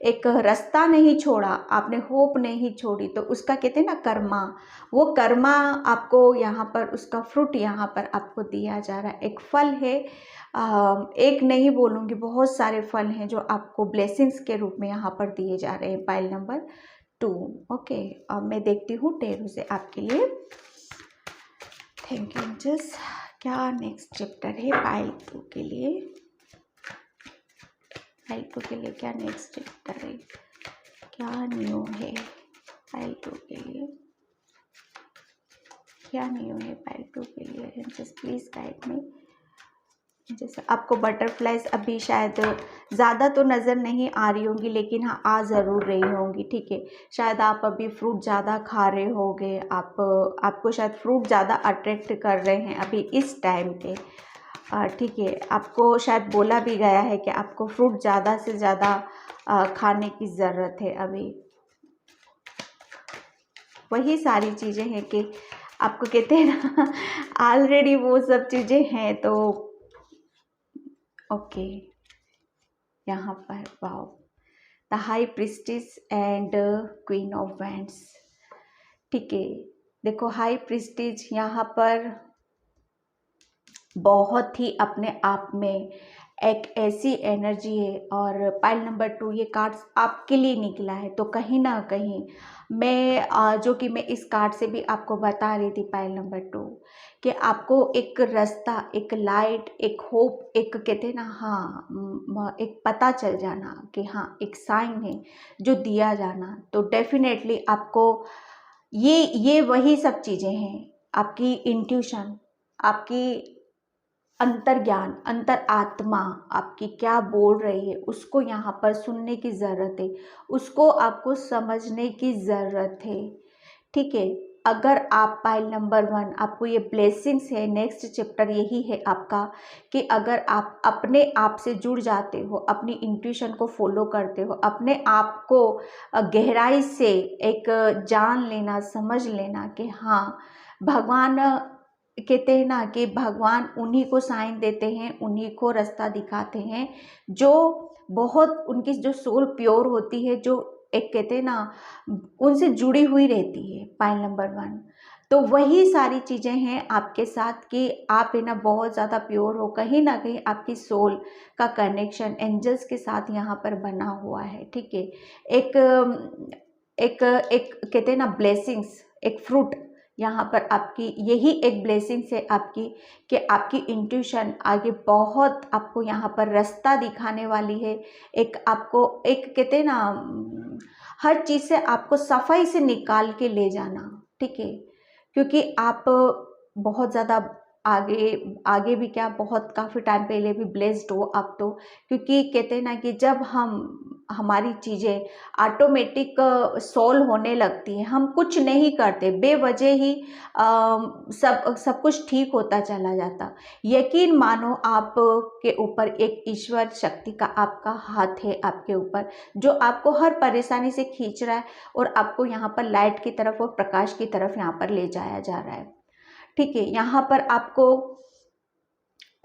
एक रास्ता नहीं छोड़ा, आपने होप नहीं छोड़ी, तो उसका कहते हैं ना कर्मा, वो कर्मा आपको यहाँ पर उसका फ्रूट यहाँ पर आपको दिया जा रहा है। एक फल है, एक नहीं बोलूँगी, बहुत सारे फल हैं जो आपको ब्लेसिंग्स के रूप में यहाँ पर दिए जा रहे हैं। Pile number 2। ओके, अब मैं देखती हूँ टेरो से आपके लिए। Thank you angels. क्या नेक्स्ट चैप्टर है पाइल 2 के लिए? पाइल 2 के लिए क्या नेक्स्ट चैप्टर है, क्या न्यू है पाइल 2 के लिए? क्या न्यू है पाइल 2 के लिए? Angels please guide me. जैसे आपको बटरफ्लाइज अभी शायद ज़्यादा तो नज़र नहीं आ रही होंगी, लेकिन हाँ आ ज़रूर रही होंगी, ठीक है। शायद आप अभी फ्रूट ज़्यादा खा रहे होगे, आपको शायद फ्रूट ज़्यादा अट्रैक्ट कर रहे हैं अभी इस टाइम पे, ठीक है। आपको शायद बोला भी गया है कि आपको फ्रूट ज़्यादा से ज़्यादा खाने की ज़रूरत है अभी। वही सारी चीज़ें हैं कि आपको कहते हैं ना ऑलरेडी वो सब चीज़ें हैं। तो ओके, यहाँ पर wow, the high priestess and queen of wands, ठीक है। देखो हाई प्रिस्टिस यहाँ पर बहुत ही अपने आप में एक ऐसी एनर्जी है। और पाइल नंबर 2 ये कार्ड्स आपके लिए निकला है, तो कहीं ना कहीं मैं जो कि मैं इस कार्ड से भी आपको बता रही थी पाइल नंबर 2 कि आपको एक रास्ता, एक लाइट, एक होप, एक कहते हैं ना हाँ एक पता चल जाना कि हाँ एक साइन है जो दिया जाना। तो डेफिनेटली आपको ये वही सब चीज़ें हैं, आपकी इंट्यूशन, आपकी अंतर ज्ञान, अंतर आत्मा आपकी क्या बोल रही है उसको यहाँ पर सुनने की ज़रूरत है, उसको आपको समझने की ज़रूरत है, ठीक है। अगर आप पाइल नंबर 1 आपको ये ब्लेसिंग्स है, नेक्स्ट चैप्टर यही है आपका कि अगर आप अपने आप से जुड़ जाते हो, अपनी इंट्यूशन को फॉलो करते हो, अपने आप को गहराई से एक जान लेना, समझ लेना कि हाँ भगवान, कहते हैं ना कि भगवान उन्हीं को साइन देते हैं, उन्हीं को रास्ता दिखाते हैं जो बहुत उनकी जो सोल प्योर होती है, जो एक कहते हैं ना उनसे जुड़ी हुई रहती है। पाइल नंबर 1 तो वही सारी चीज़ें हैं आपके साथ कि आप है ना बहुत ज़्यादा प्योर हो, कहीं ना कहीं आपकी सोल का कनेक्शन एंजल्स के साथ यहाँ पर बना हुआ है, ठीक है। एक एक एक कहते हैं ना ब्लेसिंग्स, एक फ्रूट यहाँ पर आपकी, यही एक ब्लेसिंग्स है आपकी कि आपकी इंट्यूशन आगे बहुत आपको यहाँ पर रास्ता दिखाने वाली है। एक आपको एक कहते हैं ना हर चीज़ से आपको सफाई से निकाल के ले जाना, ठीक है। क्योंकि आप बहुत ज़्यादा आगे आगे भी क्या बहुत काफ़ी टाइम पहले भी ब्लेस्ड हो आप तो, क्योंकि कहते हैं ना कि जब हमारी चीज़ें ऑटोमेटिक सॉल्व होने लगती हैं, हम कुछ नहीं करते, बेवजह ही सब कुछ ठीक होता चला जाता। यकीन मानो आप के ऊपर एक ईश्वर शक्ति का आपका हाथ है आपके ऊपर, जो आपको हर परेशानी से खींच रहा है और आपको यहाँ पर लाइट की तरफ और प्रकाश की तरफ यहाँ पर ले जाया जा रहा है, ठीक है। यहाँ पर आपको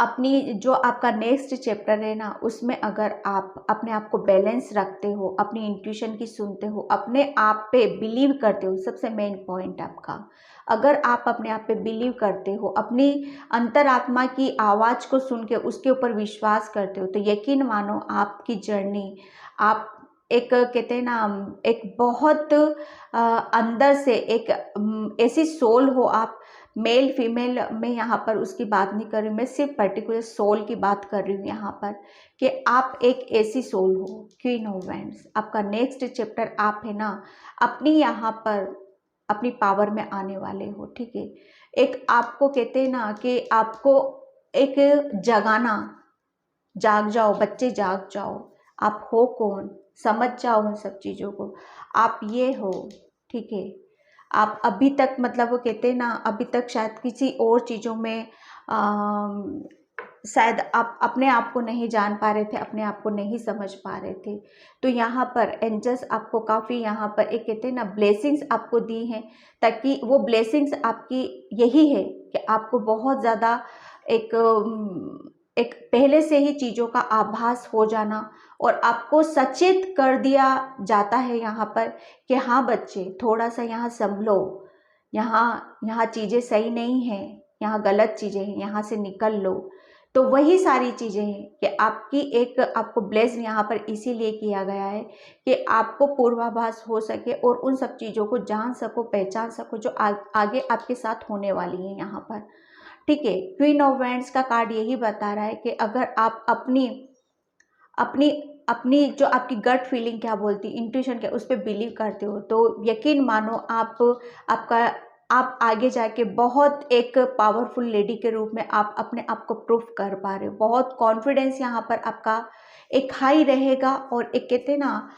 अपनी जो आपका नेक्स्ट चैप्टर है ना उसमें अगर आप अपने आप को बैलेंस रखते हो, अपनी इंट्यूशन की सुनते हो, अपने आप पे बिलीव करते हो, सबसे मेन पॉइंट आपका, अगर आप अपने आप पे बिलीव करते हो, अपनी अंतरात्मा की आवाज़ को सुन के उसके ऊपर विश्वास करते हो, तो यकीन मानो आपकी जर्नी, आप एक कहते हैं ना एक बहुत अंदर से एक ऐसी सोल हो आप, मेल फीमेल में यहाँ पर उसकी बात नहीं कर रही, मैं सिर्फ पर्टिकुलर सोल की बात कर रही हूँ यहाँ पर कि आप एक ऐसी सोल हो। क्वीन ऑफ वैंड्स आपका नेक्स्ट चैप्टर, आप है ना अपनी यहाँ पर अपनी पावर में आने वाले हो, ठीक है। एक आपको कहते हैं ना कि आपको एक जगाना, जाग जाओ बच्चे जाग जाओ, आप हो कौन, समझ जाओ उन सब चीज़ों को, आप ये हो, ठीक है। आप अभी तक मतलब वो कहते हैं ना अभी तक शायद किसी और चीज़ों में शायद आप अपने आप को नहीं जान पा रहे थे, अपने आप को नहीं समझ पा रहे थे, तो यहाँ पर एंजल्स आपको काफ़ी यहाँ पर एक कहते हैं ना ब्लेसिंग्स आपको दी हैं, ताकि वो ब्लेसिंग्स आपकी यही है कि आपको बहुत ज़्यादा एक एक पहले से ही चीज़ों का आभास हो जाना और आपको सचेत कर दिया जाता है यहाँ पर कि हाँ बच्चे, थोड़ा सा यहाँ संभलो, यहाँ चीज़ें सही नहीं हैं, यहाँ गलत चीज़ें हैं, यहाँ से निकल लो। तो वही सारी चीज़ें हैं कि आपको ब्लेस यहाँ पर इसीलिए किया गया है कि आपको पूर्वाभास हो सके और उन सब चीज़ों को जान सको, पहचान सको जो आगे आपके साथ होने वाली है यहाँ पर। ठीक है, क्वीन ऑफ वैंड्स का कार्ड यही बता रहा है कि अगर आप अपनी अपनी अपनी जो आपकी गट फीलिंग क्या बोलती, इंट्यूशन क्या, उस पर बिलीव करते हो तो यकीन मानो आप आगे जाके बहुत एक पावरफुल लेडी के रूप में आप अपने आप को प्रूफ कर पा रहे हो। बहुत कॉन्फिडेंस यहाँ पर आपका एक हाई रहेगा और एक कहते ना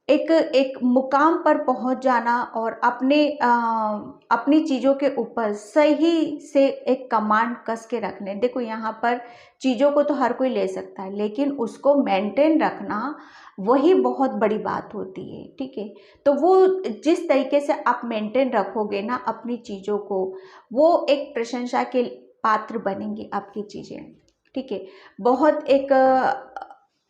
एक मुकाम पर पहुंच जाना और अपनी चीज़ों के ऊपर सही से एक कमांड कस के रखने। देखो यहाँ पर चीज़ों को तो हर कोई ले सकता है, लेकिन उसको मेंटेन रखना वही बहुत बड़ी बात होती है। ठीक है, तो वो जिस तरीके से आप मेंटेन रखोगे ना अपनी चीज़ों को, वो एक प्रशंसा के पात्र बनेंगी आपकी चीज़ें। ठीक है, बहुत एक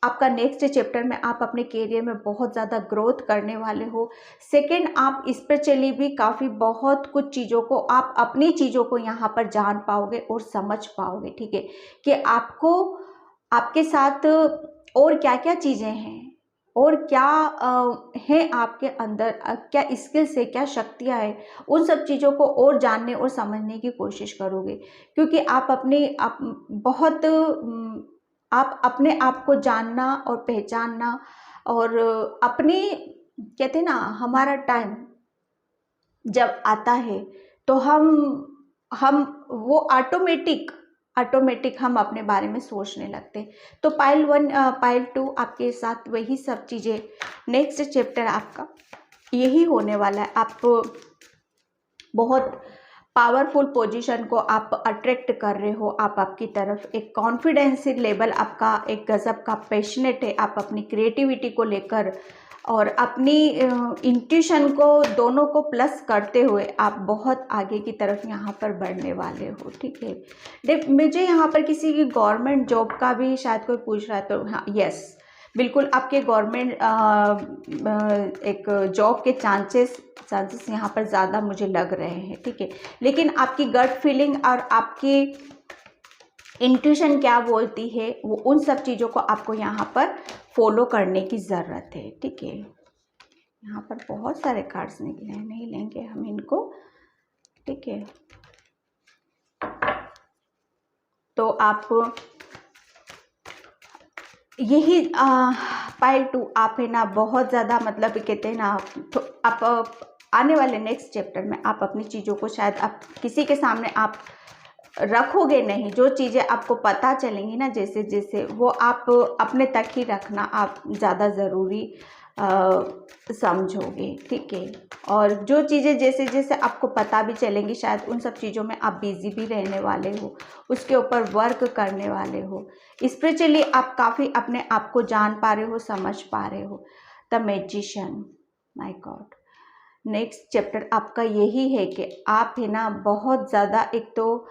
आपका नेक्स्ट चैप्टर में आप अपने करियर में बहुत ज़्यादा ग्रोथ करने वाले हो। सेकंड, आप स्पिरिचुअली भी काफ़ी बहुत कुछ चीज़ों को, आप अपनी चीज़ों को यहाँ पर जान पाओगे और समझ पाओगे। ठीक है, कि आपको आपके साथ और क्या क्या चीज़ें हैं और क्या है आपके अंदर, क्या स्किल्स है, क्या शक्तियाँ हैं, उन सब चीज़ों को और जानने और समझने की कोशिश करोगे। क्योंकि आप अपने आप को जानना और पहचानना और अपनी कहते हैं ना, हमारा टाइम जब आता है तो हम वो ऑटोमेटिक हम अपने बारे में सोचने लगते हैं। तो पाइल 1 पाइल 2 आपके साथ वही सब चीज़ें, नेक्स्ट चैप्टर आपका यही होने वाला है। आप बहुत पावरफुल पोजीशन को आप अट्रैक्ट कर रहे हो, आप आपकी तरफ एक कॉन्फिडेंस लेवल आपका एक गजब का पैशनेट है, आप अपनी क्रिएटिविटी को लेकर और अपनी इंट्यूशन को दोनों को प्लस करते हुए आप बहुत आगे की तरफ यहाँ पर बढ़ने वाले हो। ठीक है, मुझे यहाँ पर किसी की गवर्नमेंट जॉब का भी शायद कोई पूछ रहा है तो हाँ, यस बिल्कुल आपके गवर्नमेंट एक जॉब के चांसेस यहाँ पर ज़्यादा मुझे लग रहे हैं। ठीक है, लेकिन आपकी गट फीलिंग और आपकी इंट्यूशन क्या बोलती है, वो उन सब चीज़ों को आपको यहाँ पर फॉलो करने की ज़रूरत है। ठीक है, यहाँ पर बहुत सारे कार्ड्स निकले हैं, नहीं लेंगे हम इनको। ठीक है, तो आप यही पाइल 2 आप है ना बहुत ज़्यादा मतलब कहते हैं ना, तो आप आने वाले नेक्स्ट चैप्टर में आप अपनी चीज़ों को शायद आप किसी के सामने आप रखोगे नहीं, जो चीज़ें आपको पता चलेंगी ना जैसे जैसे, वो आप अपने तक ही रखना आप ज़्यादा ज़रूरी समझोगे। ठीक है, और जो चीज़ें जैसे जैसे आपको पता भी चलेंगी शायद उन सब चीज़ों में आप बिजी भी रहने वाले हो, उसके ऊपर वर्क करने वाले हो। स्पिरिचुअली आप काफ़ी अपने आप को जान पा रहे हो, समझ पा रहे हो। The magician, my God, next chapter आपका यही है कि आप है ना बहुत ज़्यादा, एक तो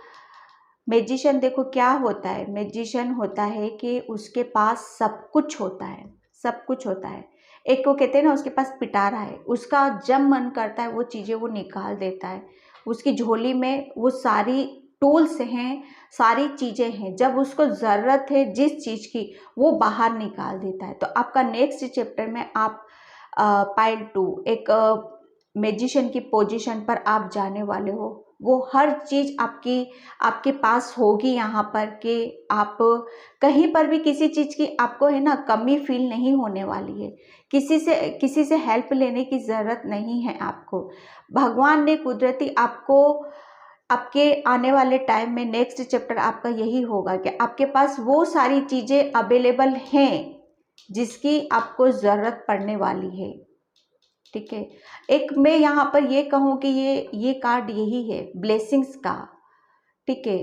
मैजिशियन देखो क्या होता है, मैजिशियन होता है कि उसके पास सब कुछ होता है, सब कुछ होता है। एक को कहते हैं ना उसके पास पिटारा है, उसका जब मन करता है वो चीज़ें वो निकाल देता है, उसकी झोली में वो सारी टूल्स हैं, सारी चीज़ें हैं, जब उसको ज़रूरत है जिस चीज़ की वो बाहर निकाल देता है। तो आपका नेक्स्ट चैप्टर में आप पाइल 2 एक मैजिशियन की पोजीशन पर आप जाने वाले हो। वो हर चीज़ आपके पास होगी यहाँ पर कि आप कहीं पर भी किसी चीज़ की आपको है ना कमी फील नहीं होने वाली है। किसी से हेल्प लेने की ज़रूरत नहीं है आपको। भगवान ने कुदरती आपको आपके आने वाले टाइम में नेक्स्ट चैप्टर आपका यही होगा कि आपके पास वो सारी चीज़ें अवेलेबल हैं जिसकी आपको ज़रूरत पड़ने वाली है। ठीक है, एक मैं यहाँ पर ये कहूँ कि ये कार्ड यही है ब्लेसिंग्स का। ठीक है,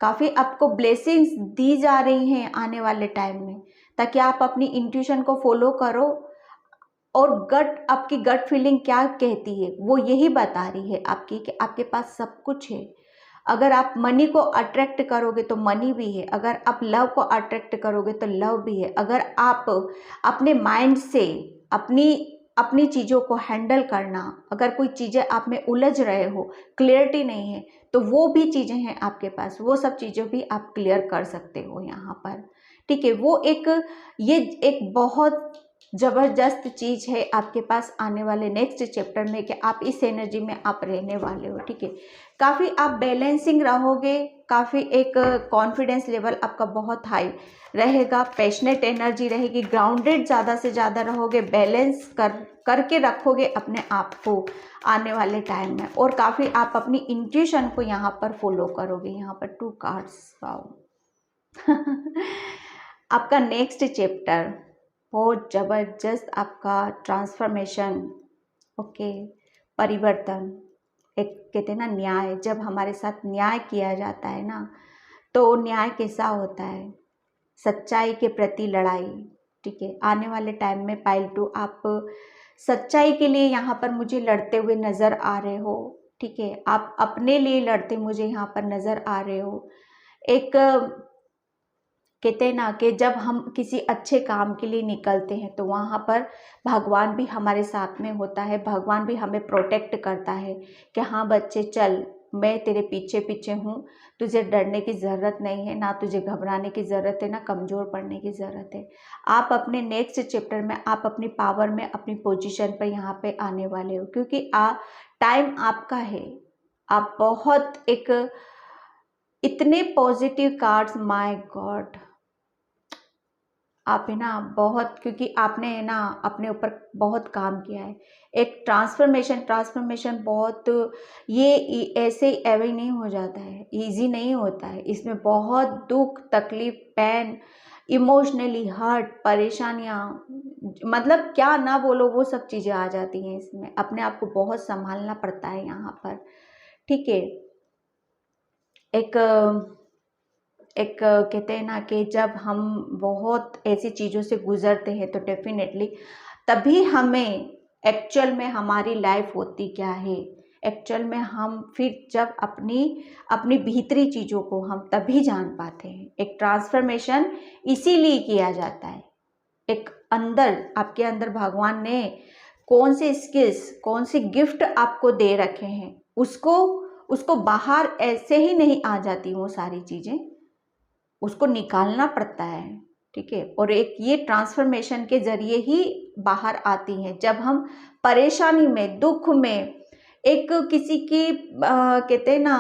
काफ़ी आपको ब्लेसिंग्स दी जा रही हैं आने वाले टाइम में, ताकि आप अपनी इंट्यूशन को फॉलो करो और आपकी गट फीलिंग क्या कहती है वो यही बता रही है आपकी कि आपके पास सब कुछ है। अगर आप मनी को अट्रैक्ट करोगे तो मनी भी है, अगर आप लव को अट्रैक्ट करोगे तो लव भी है, अगर आप अपने माइंड से अपनी अपनी चीज़ों को हैंडल करना, अगर कोई चीज़ें आप में उलझ रहे हो, क्लियरिटी नहीं है, तो वो भी चीज़ें हैं आपके पास, वो सब चीज़ें भी आप क्लियर कर सकते हो यहाँ पर। ठीक है, वो ये एक बहुत ज़बरदस्त चीज़ है आपके पास आने वाले नेक्स्ट चैप्टर में कि आप इस एनर्जी में आप रहने वाले हो। ठीक है, काफ़ी आप बैलेंसिंग रहोगे, काफ़ी एक कॉन्फिडेंस लेवल आपका बहुत हाई रहेगा, पैशनेट एनर्जी रहेगी, ग्राउंडेड ज़्यादा से ज़्यादा रहोगे, बैलेंस करके रखोगे अपने आप को आने वाले टाइम में, और काफ़ी आप अपनी इंट्यूशन को यहाँ पर फॉलो करोगे। यहाँ पर 2 कार्ड्स, वाओ आपका नेक्स्ट चैप्टर बहुत ज़बरदस्त, आपका ट्रांसफॉर्मेशन, ओके, परिवर्तन, एक कहते हैं ना न्याय, जब हमारे साथ न्याय किया जाता है ना, तो न्याय कैसा होता है, सच्चाई के प्रति लड़ाई। ठीक है, आने वाले टाइम में पाइल 2 आप सच्चाई के लिए यहाँ पर मुझे लड़ते हुए नज़र आ रहे हो। ठीक है, आप अपने लिए लड़ते मुझे यहाँ पर नज़र आ रहे हो। एक कहते हैं ना कि जब हम किसी अच्छे काम के लिए निकलते हैं तो वहाँ पर भगवान भी हमारे साथ में होता है, भगवान भी हमें प्रोटेक्ट करता है कि हाँ बच्चे चल, मैं तेरे पीछे पीछे हूँ, तुझे डरने की ज़रूरत नहीं है, ना तुझे घबराने की ज़रूरत है, ना कमज़ोर पड़ने की ज़रूरत है। आप अपने नेक्स्ट चैप्टर में आप अपनी पावर में, अपनी पोजीशन पर यहाँ पे आने वाले हो, क्योंकि टाइम आपका है। आप बहुत एक इतने पॉजिटिव कार्ड्स, माय गॉड, आप है ना बहुत, क्योंकि आपने है ना अपने ऊपर बहुत काम किया है। एक ट्रांसफॉर्मेशन बहुत, ये ऐसे एवे नहीं हो जाता है, इजी नहीं होता है, इसमें बहुत दुख, तकलीफ, पेन, इमोशनली हर्ट, परेशानियाँ, मतलब क्या ना बोलो वो सब चीज़ें आ जाती हैं इसमें, अपने आप को बहुत संभालना पड़ता है यहाँ पर। ठीक है, एक कहते हैं ना कि जब हम बहुत ऐसी चीज़ों से गुजरते हैं तो डेफिनेटली तभी हमें एक्चुअल में हमारी लाइफ होती क्या है, एक्चुअल में हम फिर जब अपनी भीतरी चीज़ों को हम तभी जान पाते हैं। एक ट्रांसफॉर्मेशन इसीलिए किया जाता है, एक अंदर, आपके अंदर भगवान ने कौन से स्किल्स, कौन से गिफ्ट आपको दे रखे हैं, उसको बाहर ऐसे ही नहीं आ जाती वो सारी चीज़ें, उसको निकालना पड़ता है। ठीक है, और एक ये ट्रांसफॉर्मेशन के जरिए ही बाहर आती हैं, जब हम परेशानी में, दुख में, एक किसी की कहते हैं ना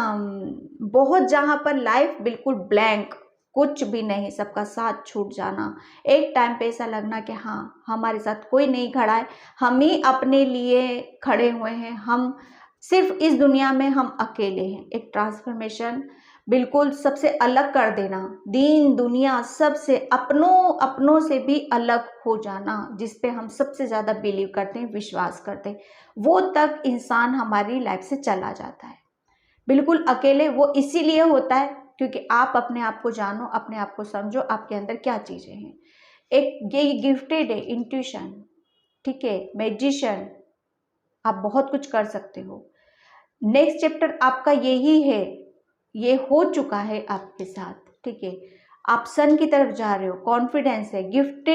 बहुत, जहाँ पर लाइफ बिल्कुल ब्लैंक, कुछ भी नहीं, सबका साथ छूट जाना, एक टाइम पे ऐसा लगना कि हाँ हमारे साथ कोई नहीं खड़ा है, हम ही अपने लिए खड़े हुए हैं, हम सिर्फ इस दुनिया में हम अकेले हैं। एक ट्रांसफॉर्मेशन बिल्कुल सबसे अलग कर देना, दीन दुनिया सबसे, अपनों से भी अलग हो जाना, जिस पे हम सबसे ज़्यादा बिलीव करते हैं, विश्वास करते हैं, वो तक इंसान हमारी लाइफ से चला जाता है बिल्कुल अकेले। वो इसीलिए होता है क्योंकि आप अपने आप को जानो, अपने आप को समझो, आपके अंदर क्या चीज़ें हैं। एक ये गिफ्टेड है इंट्यूशन, ठीक है, मैजिशियन, आप बहुत कुछ कर सकते हो। नेक्स्ट चैप्टर आपका यही है, ये हो चुका है आपके साथ। ठीक है, आप सन की तरफ जा रहे हो, कॉन्फिडेंस है, गिफ्ट,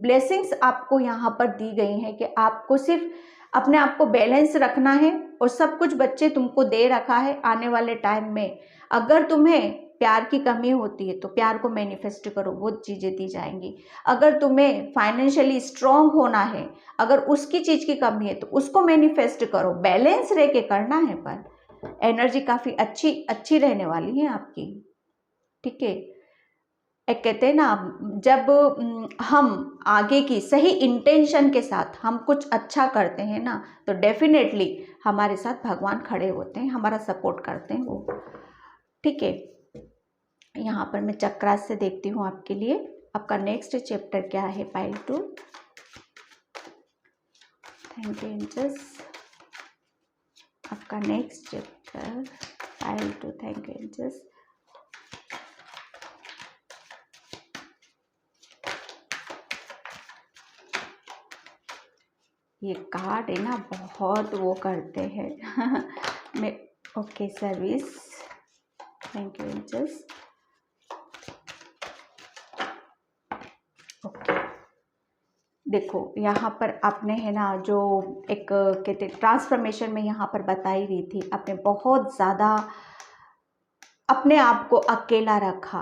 ब्लेसिंग्स आपको यहाँ पर दी गई हैं कि आपको सिर्फ अपने आप को बैलेंस रखना है, और सब कुछ बच्चे तुमको दे रखा है। आने वाले टाइम में अगर तुम्हें प्यार की कमी होती है तो प्यार को मैनिफेस्ट करो, वो चीज़ें दी जाएंगी। अगर तुम्हें फाइनेंशियली स्ट्रांग होना है, अगर उसकी चीज़ की कमी है तो उसको मैनिफेस्ट करो, बैलेंस रह के करना है, पर एनर्जी काफ़ी अच्छी रहने वाली है आपकी। ठीक है, एक कहते हैं ना, जब हम आगे की सही इंटेंशन के साथ हम कुछ अच्छा करते हैं ना, तो डेफिनेटली हमारे साथ भगवान खड़े होते हैं, हमारा सपोर्ट करते हैं वो। ठीक है, यहाँ पर मैं चक्रास से देखती हूँ आपके लिए, आपका नेक्स्ट चैप्टर क्या है पाइल 2। थैंक यू एंजल्स, आपका next chapter pile 2, thank you angels. ये कार्ड है ना बहुत वो करते हैं मैं, okay service, thank you angels. Okay, देखो यहाँ पर आपने है ना जो एक कहते ट्रांसफॉर्मेशन में यहाँ पर बता ही रही थी, आपने बहुत ज़्यादा अपने आप को अकेला रखा,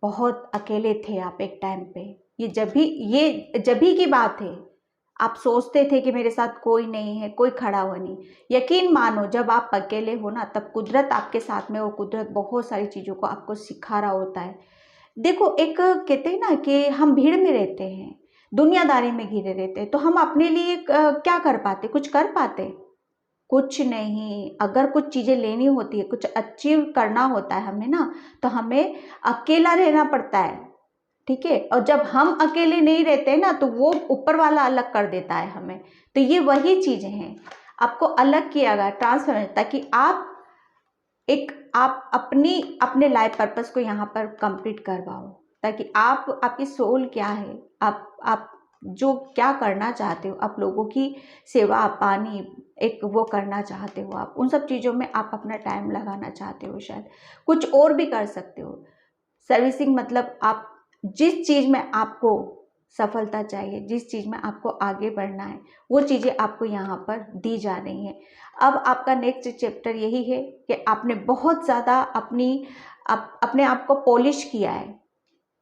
बहुत अकेले थे आप एक टाइम पे। ये जब भी की बात है, आप सोचते थे कि मेरे साथ कोई नहीं है, कोई खड़ा हुआ नहीं। यकीन मानो जब आप अकेले हो ना, तब कुदरत आपके साथ में, वो कुदरत बहुत सारी चीज़ों को आपको सिखा रहा होता है। देखो, एक कहते हैं ना कि हम भीड़ में रहते हैं, दुनियादारी में घिरे रहते हैं, तो हम अपने लिए क्या कर पाते, कुछ कर पाते? कुछ नहीं। अगर कुछ चीज़ें लेनी होती है, कुछ अचीव करना होता है हमें ना, तो हमें अकेला रहना पड़ता है, ठीक है। और जब हम अकेले नहीं रहते ना, तो वो ऊपर वाला अलग कर देता है हमें। तो ये वही चीज़ें हैं, आपको अलग किया गया ट्रांसफर, ताकि आप अपने लाइफ पर्पस को यहाँ पर कंप्लीट कर पाओ, ताकि आपकी सोल क्या है, आप जो क्या करना चाहते हो, आप लोगों की सेवा पानी एक वो करना चाहते हो, आप उन सब चीज़ों में आप अपना टाइम लगाना चाहते हो। शायद कुछ और भी कर सकते हो। सर्विसिंग मतलब आप जिस चीज़ में आपको सफलता चाहिए, जिस चीज़ में आपको आगे बढ़ना है, वो चीज़ें आपको यहाँ पर दी जा रही हैं। अब आपका नेक्स्ट चैप्टर यही है कि आपने बहुत ज़्यादा अपने आप को पॉलिश किया है।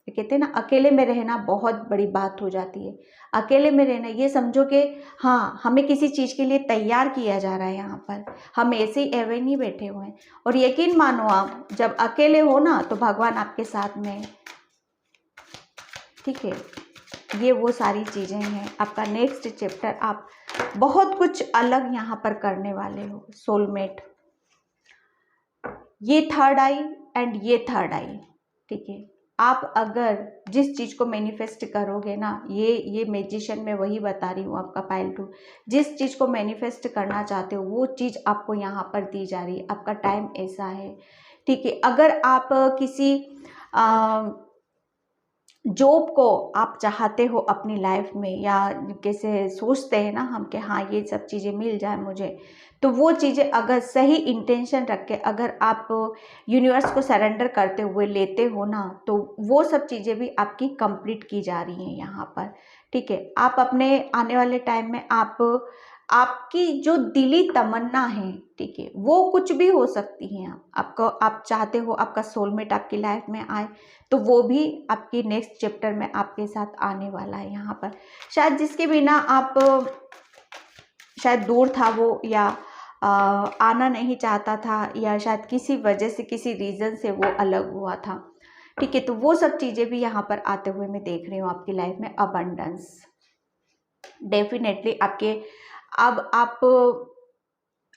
कहते हैं ना, अकेले में रहना बहुत बड़ी बात हो जाती है। अकेले में रहना, ये समझो कि हाँ, हमें किसी चीज़ के लिए तैयार किया जा रहा है यहाँ पर, हम ऐसे ही एवे नहीं बैठे हुए हैं। और यकीन मानो, आप जब अकेले हो ना, तो भगवान आपके साथ में है, ठीक है। ये वो सारी चीज़ें हैं। आपका नेक्स्ट चैप्टर, आप बहुत कुछ अलग यहाँ पर करने वाले हो। सोलमेट, ये थर्ड आई एंड ये थर्ड आई, ठीक है। आप अगर जिस चीज़ को मैनिफेस्ट करोगे ना, ये मैजिशियन में वही बता रही हूँ आपका पाइल 2, जिस चीज़ को मैनिफेस्ट करना चाहते हो वो चीज़ आपको यहाँ पर दी जा रही है। आपका टाइम ऐसा है, ठीक है। अगर आप किसी जॉब को आप चाहते हो अपनी लाइफ में, या कैसे सोचते हैं ना हम कि हाँ ये सब चीज़ें मिल जाए मुझे, तो वो चीज़ें अगर सही इंटेंशन रख के अगर आप यूनिवर्स को सरेंडर करते हुए लेते हो ना, तो वो सब चीज़ें भी आपकी कंप्लीट की जा रही हैं यहाँ पर, ठीक है। आप अपने आने वाले टाइम में आपकी जो दिली तमन्ना है, ठीक है, वो कुछ भी हो सकती है। आप चाहते हो आपका सोलमेट आपकी लाइफ में आए, तो वो भी आपकी नेक्स्ट चैप्टर में आपके साथ आने वाला है यहाँ पर। शायद जिसके बिना आप शायद दूर था वो, या आना नहीं चाहता था, या शायद किसी वजह से, किसी रीज़न से वो अलग हुआ था, ठीक है। तो वो सब चीज़ें भी यहाँ पर आते हुए मैं देख रही हूँ आपकी लाइफ में। अबंडेंस डेफिनेटली आपके, अब आप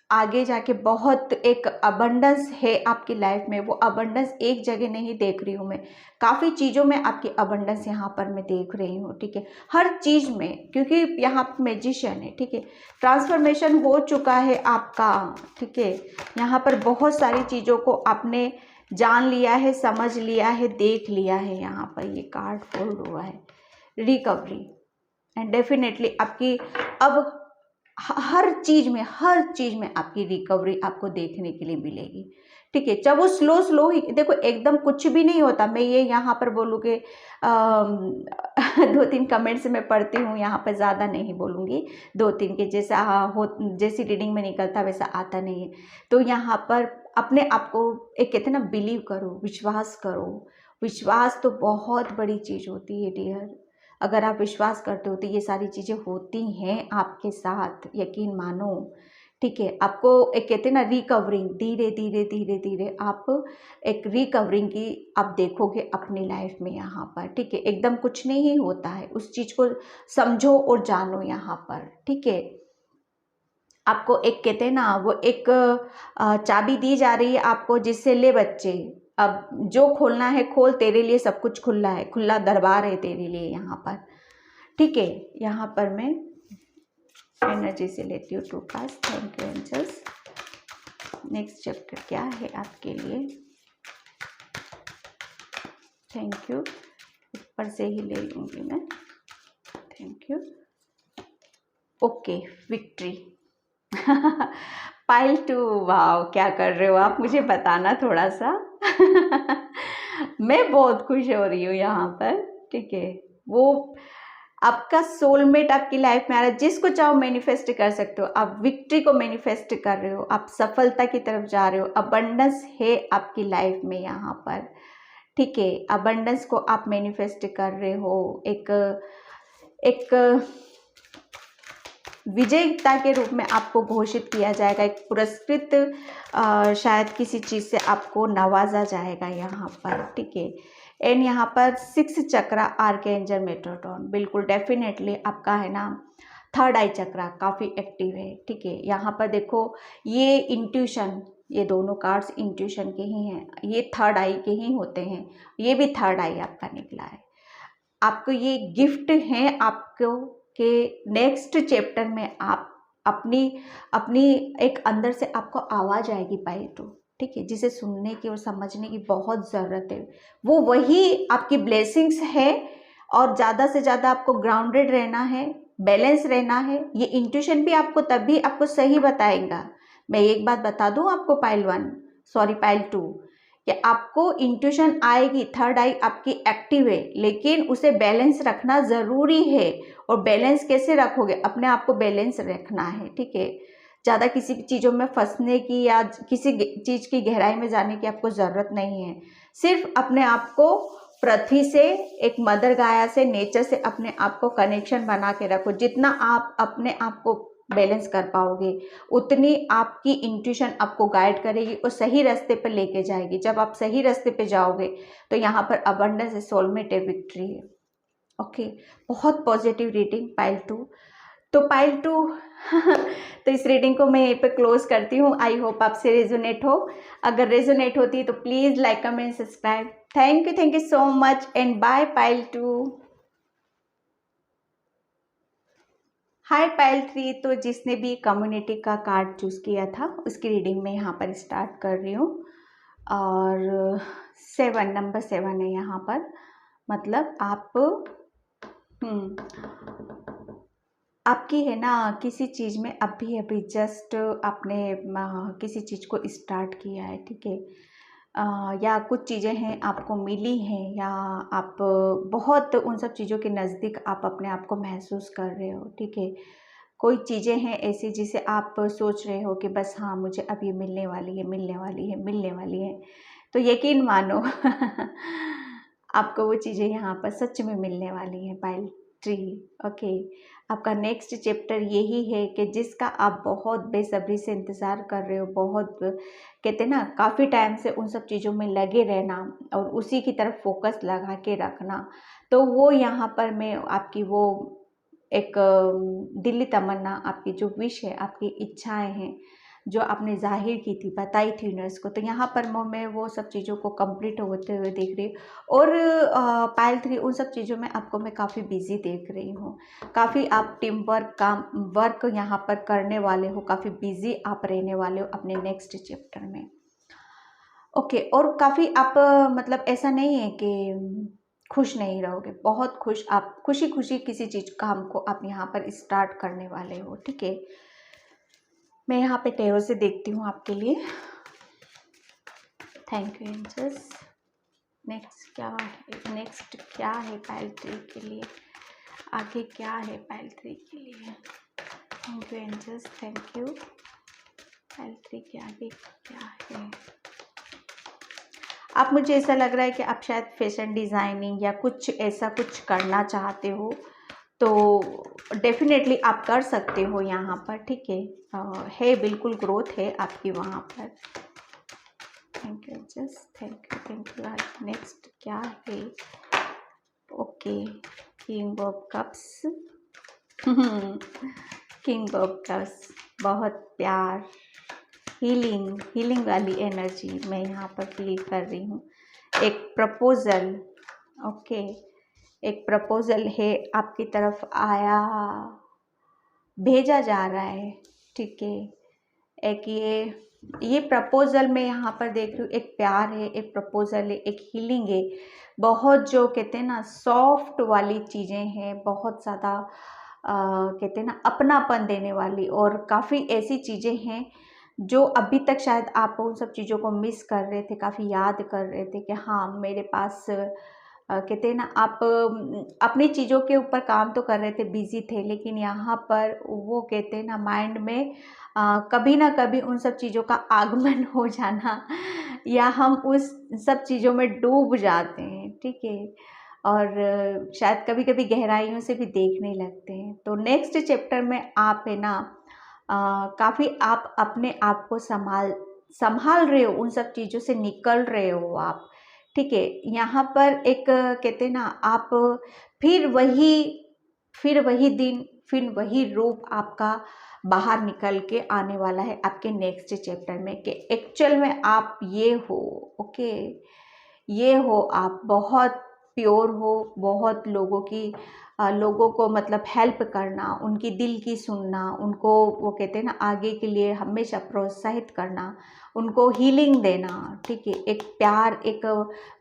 आगे जाके बहुत एक अबंडेंस है आपकी लाइफ में। वो अबंडेंस एक जगह नहीं देख रही हूँ मैं, काफ़ी चीज़ों में आपकी अबंडेंस यहाँ पर मैं देख रही हूँ, ठीक है। हर चीज़ में, क्योंकि यहाँ पर मैजिशियन है, ठीक है। ट्रांसफॉर्मेशन हो चुका है आपका, ठीक है। यहाँ पर बहुत सारी चीज़ों को आपने जान लिया है, समझ लिया है, देख लिया है। यहाँ पर ये कार्ड फोल्ड हुआ है, रिकवरी, एंड डेफिनेटली आपकी अब हर चीज़ में आपकी रिकवरी आपको देखने के लिए मिलेगी, ठीक है। जब वो स्लो ही, देखो एकदम कुछ भी नहीं होता। मैं ये यहाँ पर बोलूँगी 2-3 कमेंट्स मैं पढ़ती हूँ, यहाँ पर ज़्यादा नहीं बोलूँगी, 2-3 के जैसा जैसी रीडिंग में निकलता वैसा आता नहीं है। तो यहाँ पर अपने आप को एक कहते हैं ना, बिलीव करो, विश्वास करो। विश्वास तो बहुत बड़ी चीज़ होती है डियर। अगर आप विश्वास करते हो तो ये सारी चीज़ें होती हैं आपके साथ, यकीन मानो, ठीक है। आपको एक कहते हैं ना, रिकवरिंग, धीरे धीरे आप एक रिकवरिंग की आप देखोगे अपनी लाइफ में यहाँ पर, ठीक है। एकदम कुछ नहीं होता है, उस चीज़ को समझो और जानो यहाँ पर, ठीक है। आपको एक कहते हैं ना, वो एक चाबी दी जा रही है आपको, जिससे ले बच्चे, अब जो खोलना है खोल, तेरे लिए सब कुछ खुला है, खुला दरबार है तेरे लिए यहाँ पर, ठीक है। यहाँ पर मैं एनर्जी से लेती हूँ 2 pass. Thank you angels. Next chapter क्या है आपके लिए? थैंक यू, ऊपर से ही ले लूँगी मैं। Thank you. Okay, victory. Pile 2, wow, क्या कर रहे हो आप, मुझे बताना थोड़ा सा। मैं बहुत खुश हो रही हूँ यहाँ पर, ठीक है। वो आपका सोलमेट आपकी लाइफ में आ रहा है, जिसको चाहो मैनिफेस्ट कर सकते हो। आप विक्ट्री को मैनिफेस्ट कर रहे हो, आप सफलता की तरफ जा रहे हो, अबंडेंस है आपकी लाइफ में यहाँ पर, ठीक है। अबंडेंस को आप मैनिफेस्ट कर रहे हो, एक विजेता के रूप में आपको घोषित किया जाएगा, एक पुरस्कृत शायद किसी चीज़ से आपको नवाजा जाएगा यहाँ पर, ठीक है। एंड यहाँ पर 6 चक्रा आर्कएंजल मेट्रोटॉन, बिल्कुल डेफिनेटली आपका है ना थर्ड आई चक्रा काफ़ी एक्टिव है, ठीक है। यहाँ पर देखो ये इंट्यूशन, ये दोनों कार्ड्स इंट्यूशन के ही हैं, ये थर्ड आई के ही होते हैं, ये भी थर्ड आई आपका निकला है। आपको ये गिफ्ट है आपको कि नेक्स्ट चैप्टर में आप अपनी एक अंदर से आपको आवाज़ आएगी पाइटू, ठीक है, जिसे सुनने की और समझने की बहुत ज़रूरत है। वो वही आपकी ब्लेसिंग्स है और ज़्यादा से ज़्यादा आपको ग्राउंडेड रहना है, बैलेंस रहना है। ये इंट्यूशन भी आपको तभी आपको सही बताएगा। मैं एक बात बता दूँ आपको पाइल 2 कि आपको इंट्यूशन आएगी, थर्ड आई आपकी एक्टिव है, लेकिन उसे बैलेंस रखना ज़रूरी है। और बैलेंस कैसे रखोगे? अपने आप को बैलेंस रखना है, ठीक है। ज़्यादा किसी चीज़ों में फंसने की या किसी चीज़ की गहराई में जाने की आपको ज़रूरत नहीं है। सिर्फ अपने आप को पृथ्वी से, एक मदर गाया से, नेचर से अपने आप को कनेक्शन बना के रखो। जितना आप अपने आप को बैलेंस कर पाओगे उतनी आपकी इंट्यूशन आपको गाइड करेगी और सही रास्ते पर लेके जाएगी। जब आप सही रास्ते पे जाओगे तो यहाँ पर अबंडेंस है, सोलमेट है, विक्ट्री है। ओके, बहुत पॉजिटिव रीडिंग पाइल 2। तो पाइल 2 तो इस रीडिंग को मैं यहीं पे क्लोज करती हूँ। आई होप आपसे रेजोनेट हो। अगर रेजोनेट होती है तो please like, comment, subscribe. Thank you so much and bye pile 2। Hi pile 3। तो जिसने भी कम्युनिटी का कार्ड चूज़ किया था उसकी रीडिंग में यहाँ पर स्टार्ट कर रही हूँ। और 7 नंबर 7 है यहाँ पर, मतलब आपकी है ना किसी चीज़ में अभी जस्ट आपने किसी चीज़ को स्टार्ट किया है, ठीक है। या कुछ चीज़ें हैं आपको मिली हैं, या आप बहुत उन सब चीज़ों के नज़दीक आप अपने आप को महसूस कर रहे हो, ठीक है। कोई चीज़ें हैं ऐसी जिसे आप सोच रहे हो कि बस हाँ मुझे अब ये मिलने वाली है, मिलने वाली है, मिलने वाली है। तो यकीन मानो आपको वो चीज़ें यहाँ पर सच में मिलने वाली हैं पाइल 3। ओके, आपका नेक्स्ट चैप्टर यही है कि जिसका आप बहुत बेसब्री से इंतज़ार कर रहे हो। बहुत कहते हैं ना, काफ़ी टाइम से उन सब चीज़ों में लगे रहना और उसी की तरफ फोकस लगा के रखना। तो वो यहाँ पर मैं आपकी वो एक दिली तमन्ना, आपकी जो विश है, आपकी इच्छाएं हैं जो आपने जाहिर की थी, बताई थी यूनिवर्स को, तो यहाँ पर मैं वो सब चीज़ों को कंप्लीट होते हुए देख रही हूँ। और पाइल 3 उन सब चीज़ों में आपको मैं काफ़ी बिजी देख रही हूँ। काफ़ी आप टीम वर्क यहाँ पर करने वाले हो, काफ़ी बिजी आप रहने वाले हो अपने नेक्स्ट चैप्टर में। ओके, और काफ़ी आप मतलब ऐसा नहीं है कि खुश नहीं रहोगे, बहुत खुश, आप खुशी खुशी किसी चीज़ काम को आप यहाँ पर स्टार्ट करने वाले हो, ठीक है। मैं यहाँ पे टेरो से देखती हूँ आपके लिए। Thank you angels. नेक्स्ट क्या है पाइल 3 के लिए? आगे क्या है पाइल 3 के लिए? Thank you angels, thank you. Pile 3 के आगे क्या है? आप, मुझे ऐसा लग रहा है कि आप शायद फैशन डिज़ाइनिंग या कुछ ऐसा कुछ करना चाहते हो, तो डेफिनेटली आप कर सकते हो यहाँ पर, ठीक है। बिल्कुल ग्रोथ है आपकी वहाँ पर। Thank you just, thank you. Next क्या है? Okay, king of cups. King of cups, बहुत प्यार, हीलिंग वाली एनर्जी मैं यहाँ पर फील कर रही हूँ। एक प्रपोजल, ओके, एक प्रपोजल है आपकी तरफ आया, भेजा जा रहा है, ठीक है। एक ये प्रपोजल में यहाँ पर देख रही हूँ, एक प्यार है, एक प्रपोजल है, एक हीलिंग है। बहुत जो कहते हैं ना सॉफ्ट वाली चीज़ें हैं, बहुत ज़्यादा कहते हैं ना अपनापन देने वाली, और काफ़ी ऐसी चीज़ें हैं जो अभी तक शायद आप उन सब चीज़ों को मिस कर रहे थे, काफ़ी याद कर रहे थे कि हाँ मेरे पास कहते हैं ना, आप अपनी चीज़ों के ऊपर काम तो कर रहे थे, बिजी थे, लेकिन यहाँ पर वो कहते हैं ना माइंड में कभी ना कभी उन सब चीज़ों का आगमन हो जाना या हम उस सब चीज़ों में डूब जाते हैं, ठीक है। और शायद कभी कभी गहराइयों से भी देखने लगते हैं। तो नेक्स्ट चैप्टर में आप है ना काफ़ी आप अपने आप को संभाल रहे हो, उन सब चीज़ों से निकल रहे हो आप, ठीक है। यहाँ पर एक कहते हैं ना, आप फिर वही दिन, फिर वही रूप आपका बाहर निकल के आने वाला है आपके नेक्स्ट चैप्टर में, कि एक्चुअल में आप ये हो, ओके, ये हो, आप बहुत प्योर हो, बहुत लोगों को मतलब हेल्प करना, उनकी दिल की सुनना, उनको वो कहते हैं ना आगे के लिए हमेशा प्रोत्साहित करना, उनको हीलिंग देना, ठीक है, एक प्यार, एक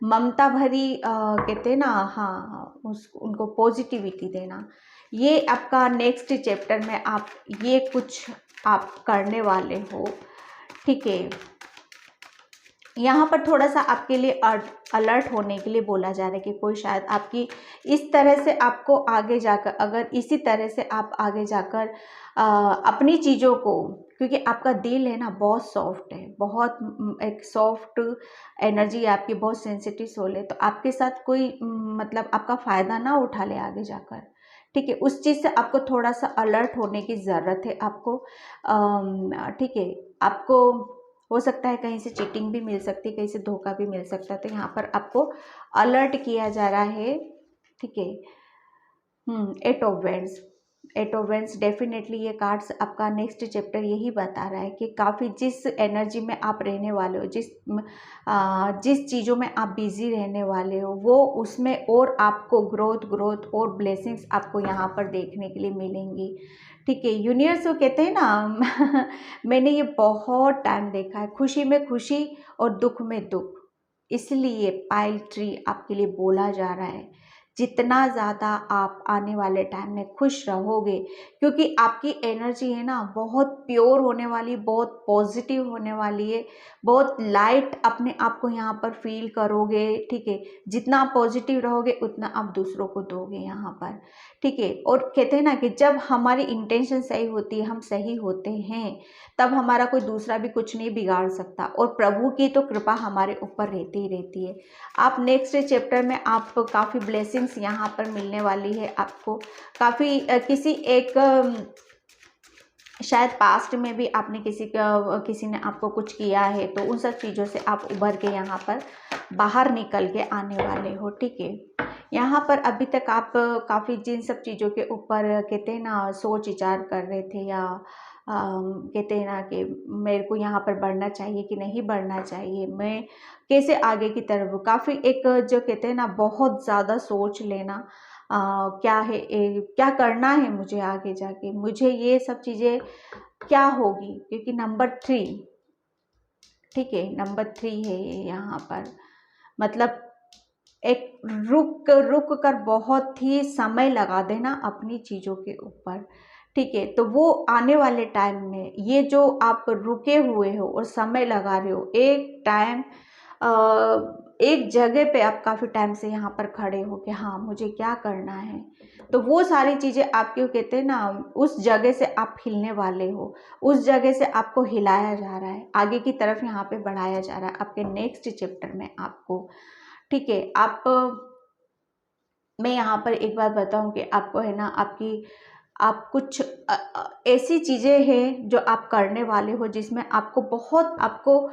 ममता भरी कहते हैं ना, हाँ, उनको पॉजिटिविटी देना। ये आपका नेक्स्ट चैप्टर में आप ये कुछ आप करने वाले हो, ठीक है। यहाँ पर थोड़ा सा आपके लिए अलर्ट होने के लिए बोला जा रहा है कि कोई शायद आपकी इस तरह से आपको आगे जाकर, अगर इसी तरह से आप आगे जाकर अपनी चीज़ों को, क्योंकि आपका दिल है ना बहुत सॉफ्ट है, बहुत एक सॉफ्ट एनर्जी है आपकी, बहुत सेंसिटिव सोल है, तो आपके साथ कोई मतलब आपका फ़ायदा ना उठा ले आगे जाकर, ठीक है। उस चीज़ से आपको थोड़ा सा अलर्ट होने की ज़रूरत है आपको, ठीक है। आपको हो सकता है कहीं से चीटिंग भी मिल सकती है, कहीं से धोखा भी मिल सकता है, तो यहाँ पर आपको अलर्ट किया जा रहा है, ठीक है। एट ऑफ वेंस डेफिनेटली ये कार्ड्स आपका नेक्स्ट चैप्टर यही बता रहा है कि काफ़ी जिस एनर्जी में आप रहने वाले हो, जिस चीज़ों में आप बिजी रहने वाले हो, वो उसमें और आपको ग्रोथ और ब्लेसिंग्स आपको यहाँ पर देखने के लिए मिलेंगी, ठीक है। यूनिवर्स वो कहते हैं ना मैंने ये बहुत टाइम देखा है, खुशी में खुशी और दुख में दुख, इसलिए पाइल ट्री आपके लिए बोला जा रहा है। जितना ज़्यादा आप आने वाले टाइम में खुश रहोगे, क्योंकि आपकी एनर्जी है ना बहुत प्योर होने वाली, बहुत पॉजिटिव होने वाली है, बहुत लाइट अपने आप को यहाँ पर फील करोगे, ठीक है। जितना आप पॉजिटिव रहोगे उतना आप दूसरों को दोगे यहाँ पर, ठीक है। और कहते हैं ना कि जब हमारी इंटेंशन सही होती है, हम सही होते हैं, तब हमारा कोई दूसरा भी कुछ नहीं बिगाड़ सकता, और प्रभु की तो कृपा हमारे ऊपर रहती ही रहती है। आप नेक्स्ट चैप्टर में आप काफ़ी ब्लेसिंग्स यहाँ पर मिलने वाली है आपको, काफ़ी किसी एक शायद पास्ट में भी आपने किसी ने आपको कुछ किया है, तो उन सब चीज़ों से आप उभर के यहाँ पर बाहर निकल के आने वाले हो, ठीक है। यहाँ पर अभी तक आप काफ़ी जिन सब चीज़ों के ऊपर कहते हैं ना सोच विचार कर रहे थे, या कहते हैं ना कि मेरे को यहाँ पर बढ़ना चाहिए कि नहीं बढ़ना चाहिए, मैं कैसे आगे की तरफ, काफ़ी एक जो कहते हैं ना बहुत ज़्यादा सोच लेना, क्या है क्या करना है मुझे आगे जाके, मुझे ये सब चीज़ें क्या होगी, क्योंकि नंबर 3, ठीक है, नंबर 3 है ये यहाँ पर, मतलब एक रुक कर बहुत ही समय लगा देना अपनी चीज़ों के ऊपर, ठीक है। तो वो आने वाले टाइम में ये जो आप रुके हुए हो और समय लगा रहे हो, एक टाइम एक जगह पे आप काफ़ी टाइम से यहाँ पर खड़े हो कि हाँ मुझे क्या करना है, तो वो सारी चीज़ें आपके कहते हैं ना उस जगह से आप हिलने वाले हो, उस जगह से आपको हिलाया जा रहा है, आगे की तरफ यहाँ पे बढ़ाया जा रहा है आपके नेक्स्ट चैप्टर में आपको, ठीक है। मैं यहाँ पर एक बात बताऊँ कि आपको है ना आप कुछ ऐसी चीज़ें हैं जो आप करने वाले हो, जिसमें आपको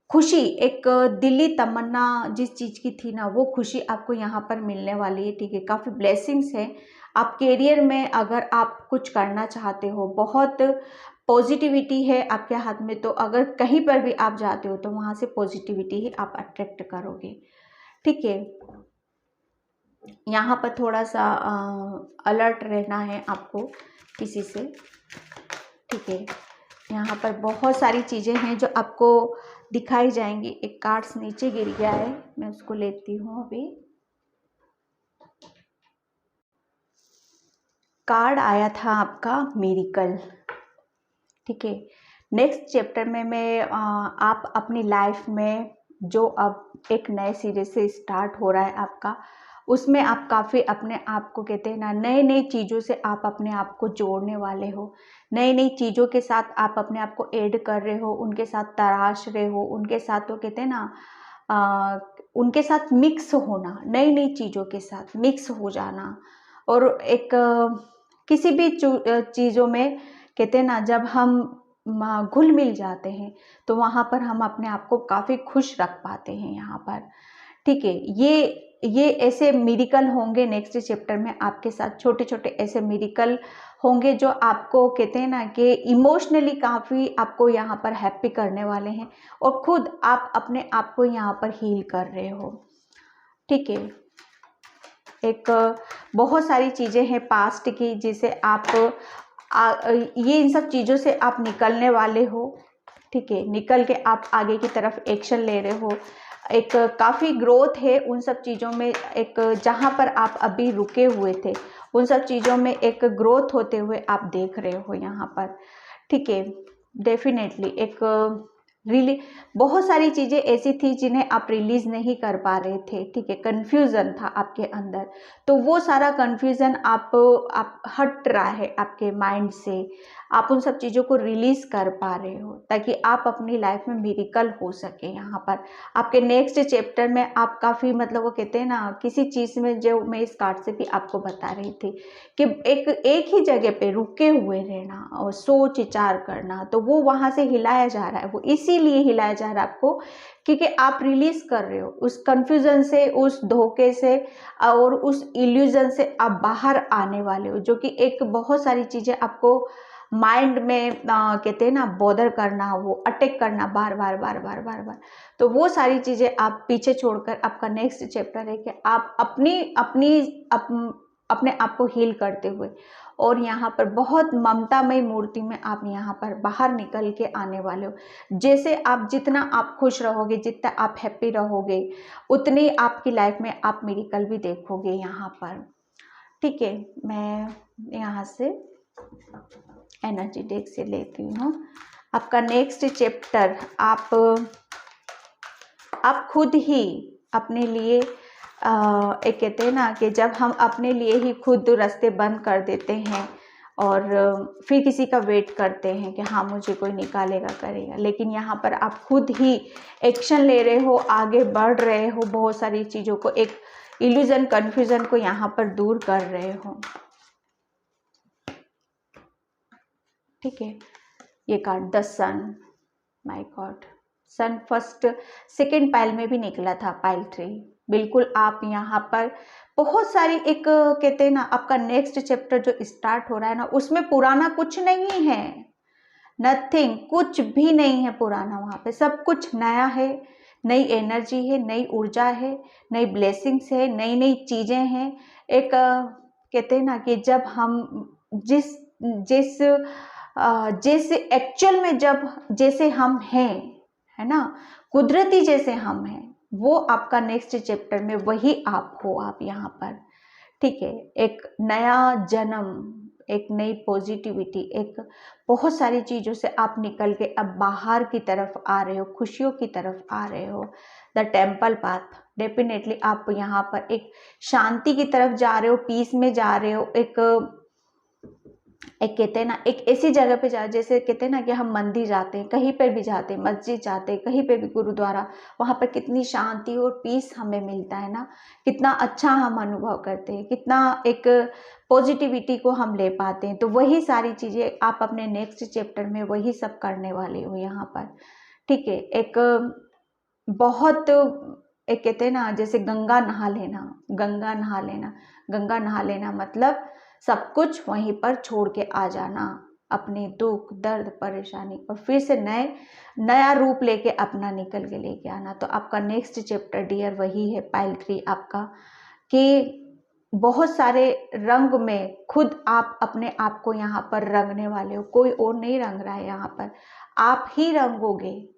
खुशी, एक दिली तमन्ना जिस चीज़ की थी ना, वो खुशी आपको यहाँ पर मिलने वाली है, ठीक है। काफ़ी ब्लेसिंग्स हैं आप करियर में, अगर आप कुछ करना चाहते हो, बहुत पॉजिटिविटी है आपके हाथ में, तो अगर कहीं पर भी आप जाते हो तो वहाँ से पॉजिटिविटी ही आप अट्रैक्ट करोगे, ठीक है। यहाँ पर थोड़ा सा अलर्ट रहना है आपको किसी से, ठीक है। यहाँ पर बहुत सारी चीज़ें हैं जो आपको दिखाई जाएंगी। एक कार्ड्स नीचे गिर गया है, मैं उसको लेती हूँ अभी। कार्ड आया था आपका मिरेकल, ठीक है। नेक्स्ट चैप्टर में मैं आप अपनी लाइफ में जो अब एक नए सिरे से स्टार्ट हो रहा है आपका, उसमें आप काफ़ी अपने आप को कहते हैं ना, नई नई चीज़ों से आप अपने आप को जोड़ने वाले हो। नई नई चीज़ों के साथ आप अपने आप को ऐड कर रहे हो, उनके साथ तराश रहे हो, उनके साथ वो कहते हैं ना उनके साथ मिक्स होना, नई नई चीज़ों के साथ मिक्स हो जाना। और एक किसी भी चीज़ों में कहते हैं ना, जब हम घुल मिल जाते हैं तो वहाँ पर हम अपने आप को काफ़ी खुश रख पाते हैं यहाँ पर। ठीक है, ये ऐसे मिरेकल होंगे नेक्स्ट चैप्टर में आपके साथ, छोटे छोटे ऐसे मिरेकल होंगे जो आपको कहते हैं ना कि इमोशनली काफ़ी आपको यहाँ पर हैप्पी करने वाले हैं, और खुद आप अपने आप को यहाँ पर हील कर रहे हो। ठीक है, एक बहुत सारी चीज़ें हैं पास्ट की जिसे आप ये इन सब चीज़ों से आप निकलने वाले हो। ठीक है, निकल के आप आगे की तरफ एक्शन ले रहे हो। एक काफ़ी ग्रोथ है उन सब चीज़ों में, एक जहाँ पर आप अभी रुके हुए थे उन सब चीज़ों में एक ग्रोथ होते हुए आप देख रहे हो यहाँ पर। ठीक है, डेफिनेटली एक बहुत सारी चीज़ें ऐसी थी जिन्हें आप रिलीज़ नहीं कर पा रहे थे। ठीक है, कन्फ्यूज़न था आपके अंदर, तो वो सारा कन्फ्यूज़न आप हट रहा है आपके माइंड से। आप उन सब चीज़ों को रिलीज़ कर पा रहे हो ताकि आप अपनी लाइफ में मिरेकल हो सके। यहाँ पर आपके नेक्स्ट चैप्टर में आप काफ़ी मतलब वो कहते हैं ना, किसी चीज़ में, जो मैं इस कार्ड से भी आपको बता रही थी कि एक ही जगह पे रुके हुए रहना और सोच विचार करना, तो वो वहाँ से हिलाया जा रहा है। वो इसीलिए हिलाया जा रहा है आपको क्योंकि आप रिलीज कर रहे हो उस कंफ्यूजन से, उस धोखे से और उस इल्यूजन से आप बाहर आने वाले हो, जो कि एक बहुत सारी चीज़ें आपको माइंड में कहते हैं ना बॉदर करना, वो अटैक करना बार बार बार बार बार बार, तो वो सारी चीज़ें आप पीछे छोड़कर आपका नेक्स्ट चैप्टर है कि आप अपने आप को हील करते हुए और यहाँ पर बहुत ममतामय मूर्ति में आप यहाँ पर बाहर निकल के आने वाले हो। जैसे आप जितना आप खुश रहोगे, जितना आप हैप्पी रहोगे, उतनी आपकी लाइफ में आप मिरेकल भी देखोगे यहाँ पर। ठीक है, मैं यहाँ से एनर्जी डेक से लेती हूँ। आपका नेक्स्ट चैप्टर, आप खुद ही अपने लिए एक कहते हैं ना कि जब हम अपने लिए ही खुद रास्ते बंद कर देते हैं और फिर किसी का वेट करते हैं कि हाँ मुझे कोई निकालेगा करेगा, लेकिन यहाँ पर आप खुद ही एक्शन ले रहे हो, आगे बढ़ रहे हो, बहुत सारी चीज़ों को, एक इल्यूजन कन्फ्यूजन को यहाँ पर दूर कर रहे हो। ठीक है, ये card the sun, my god, sun first second pile में भी निकला था, पाइल 3। बिल्कुल आप यहाँ पर बहुत सारी एक कहते हैं ना, आपका नेक्स्ट चैप्टर जो स्टार्ट हो रहा है ना, उसमें पुराना कुछ नहीं है, नथिंग, कुछ भी नहीं है पुराना, वहाँ पे सब कुछ नया है, नई एनर्जी है, नई ऊर्जा है, नई ब्लेसिंग्स है, नई नई चीज़ें हैं। एक कहते हैं ना कि जब हम जिस जिस जैसे एक्चुअल में जब जैसे हम हैं, है ना, कुदरती जैसे हम हैं, वो आपका नेक्स्ट चैप्टर में वही आप हो, आप यहाँ पर। ठीक है, एक नया जन्म, एक नई पॉजिटिविटी, एक बहुत सारी चीज़ों से आप निकल के अब बाहर की तरफ आ रहे हो, खुशियों की तरफ आ रहे हो। द टेम्पल पाथ, डेफिनेटली आप यहाँ पर एक शांति की तरफ जा रहे हो, पीस में जा रहे हो, एक कहते हैं ना, एक ऐसी जगह पे जा, जैसे कहते हैं ना कि हम मंदिर जाते हैं, कहीं पर भी जाते हैं, मस्जिद जाते हैं, कहीं पे भी गुरुद्वारा, वहाँ पर कितनी शांति और पीस हमें मिलता है ना, कितना अच्छा हम अनुभव करते हैं, कितना एक पॉजिटिविटी को हम ले पाते हैं। तो वही सारी चीज़ें आप अपने नेक्स्ट चैप्टर में वही सब करने वाले हो यहाँ पर। ठीक है, एक बहुत एक कहते हैं ना, जैसे गंगा नहा लेना, गंगा नहा लेना, गंगा नहा लेना मतलब सब कुछ वहीं पर छोड़ के आ जाना, अपने दुख दर्द परेशानी, और फिर से नया रूप लेके अपना निकल के लेके आना। तो आपका नेक्स्ट चैप्टर डियर वही है, पाइल 3 आपका, कि बहुत सारे रंग में खुद आप अपने आप को यहाँ पर रंगने वाले हो, कोई और नहीं रंग रहा है यहाँ पर, आप ही रंगोगे।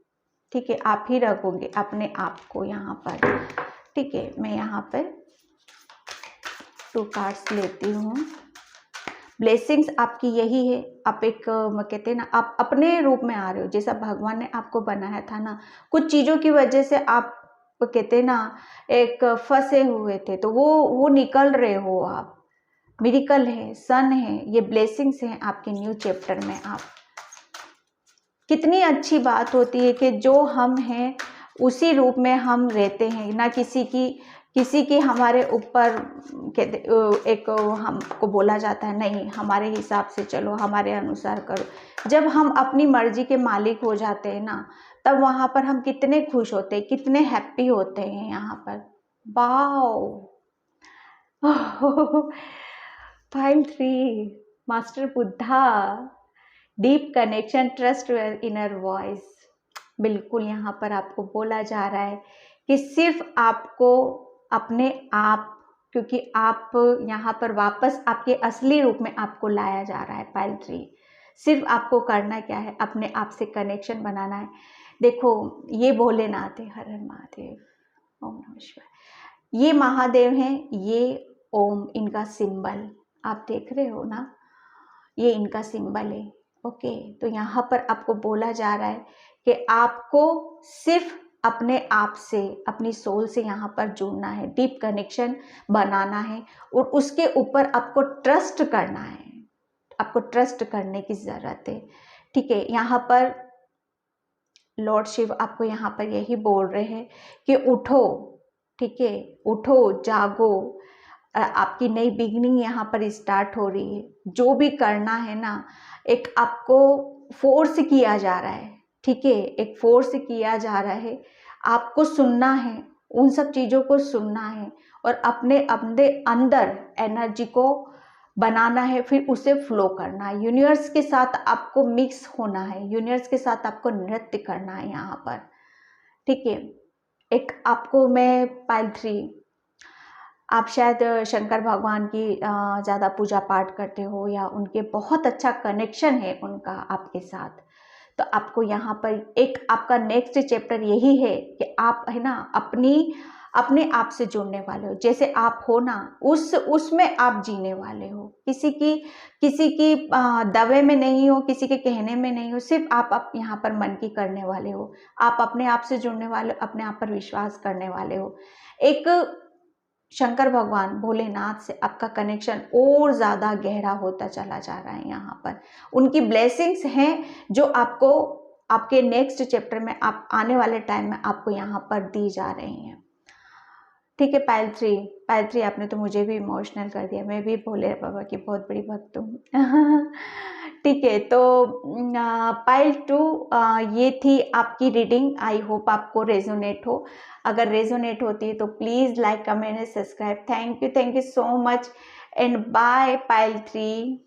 ठीक है, आप ही रंगोगे अपने आप को यहाँ पर। ठीक है, मैं यहाँ पर 2 कार्ड्स लेती हूँ। ब्लेसिंग्स आपकी यही है। आप एक कहते हैं ना, आप अपने रूप में आ रहे हो, जैसा भगवान ने आपको बनाया था ना, कुछ चीज़ों की वजह से आप कहते हैं ना एक फंसे हुए थे, तो वो निकल रहे हो आप। मिरेकल है, सन है, ये ब्लेसिंग्स हैं आपके न्यू चैप्टर में। आप कितनी अच्छी बात होती है कि जो हम हैं उसी रूप में हम रहते हैं, ना किसी की हमारे ऊपर कहते एक हमको बोला जाता है नहीं हमारे हिसाब से चलो, हमारे अनुसार करो। जब हम अपनी मर्जी के मालिक हो जाते हैं ना, तब वहाँ पर हम कितने खुश होते हैं, कितने हैप्पी होते हैं यहाँ पर। Wow file 3 master Buddha, deep connection, trust your inner voice. बिल्कुल यहाँ पर आपको बोला जा रहा है कि सिर्फ आपको अपने आप, क्योंकि आप यहाँ पर वापस आपके असली रूप में आपको लाया जा रहा है। पाइल 3 सिर्फ आपको करना क्या है, अपने आप से कनेक्शन बनाना है। देखो ये भोलेनाथ है, हर हर महादेव, ओम नमः शिवाय। ये महादेव हैं, ये ओम इनका सिंबल आप देख रहे हो ना, ये इनका सिंबल है। ओके, तो यहाँ पर आपको बोला जा रहा है कि आपको सिर्फ अपने आप से, अपनी सोल से यहाँ पर जुड़ना है, डीप कनेक्शन बनाना है, और उसके ऊपर आपको ट्रस्ट करना है। आपको ट्रस्ट करने की ज़रूरत है। ठीक है, यहाँ पर लॉर्ड शिव आपको यहाँ पर यही बोल रहे हैं कि उठो। ठीक है, उठो, जागो, आपकी नई बिगनिंग यहाँ पर स्टार्ट हो रही है। जो भी करना है ना, एक आपको फोर्स किया जा रहा है। ठीक है, एक फोर्स किया जा रहा है, आपको सुनना है, उन सब चीज़ों को सुनना है, और अपने अपने अंदर एनर्जी को बनाना है, फिर उसे फ्लो करना है। यूनिवर्स के साथ आपको मिक्स होना है, यूनिवर्स के साथ आपको नृत्य करना है यहाँ पर। ठीक है, एक आपको मैं पाइल 3, आप शायद शंकर भगवान की ज़्यादा पूजा पाठ करते हो, या उनके बहुत अच्छा कनेक्शन है उनका आपके साथ, तो आपको यहाँ पर एक आपका नेक्स्ट चैप्टर यही है कि आप है ना अपने आप से जुड़ने वाले हो। जैसे आप हो ना, उसमें आप जीने वाले हो। किसी की दवे में नहीं हो, किसी के कहने में नहीं हो, सिर्फ आप यहाँ पर मन की करने वाले हो। आप अपने आप से जुड़ने वाले हो, अपने आप पर विश्वास करने वाले हो। एक शंकर भगवान भोलेनाथ से आपका कनेक्शन और ज़्यादा गहरा होता चला जा रहा है। यहाँ पर उनकी ब्लेसिंग्स हैं जो आपको आपके नेक्स्ट चैप्टर में, आप आने वाले टाइम में आपको यहाँ पर दी जा रही हैं। ठीक है, पाइल 3 आपने तो मुझे भी इमोशनल कर दिया। मैं भी भोले बाबा की बहुत बड़ी भक्त हूँ। ठीक है, तो पाइल 2 ये थी आपकी रीडिंग। आई होप आपको रेजोनेट हो। अगर रेजोनेट होती है तो please like, comment and subscribe. Thank you so much, and bye pile 3।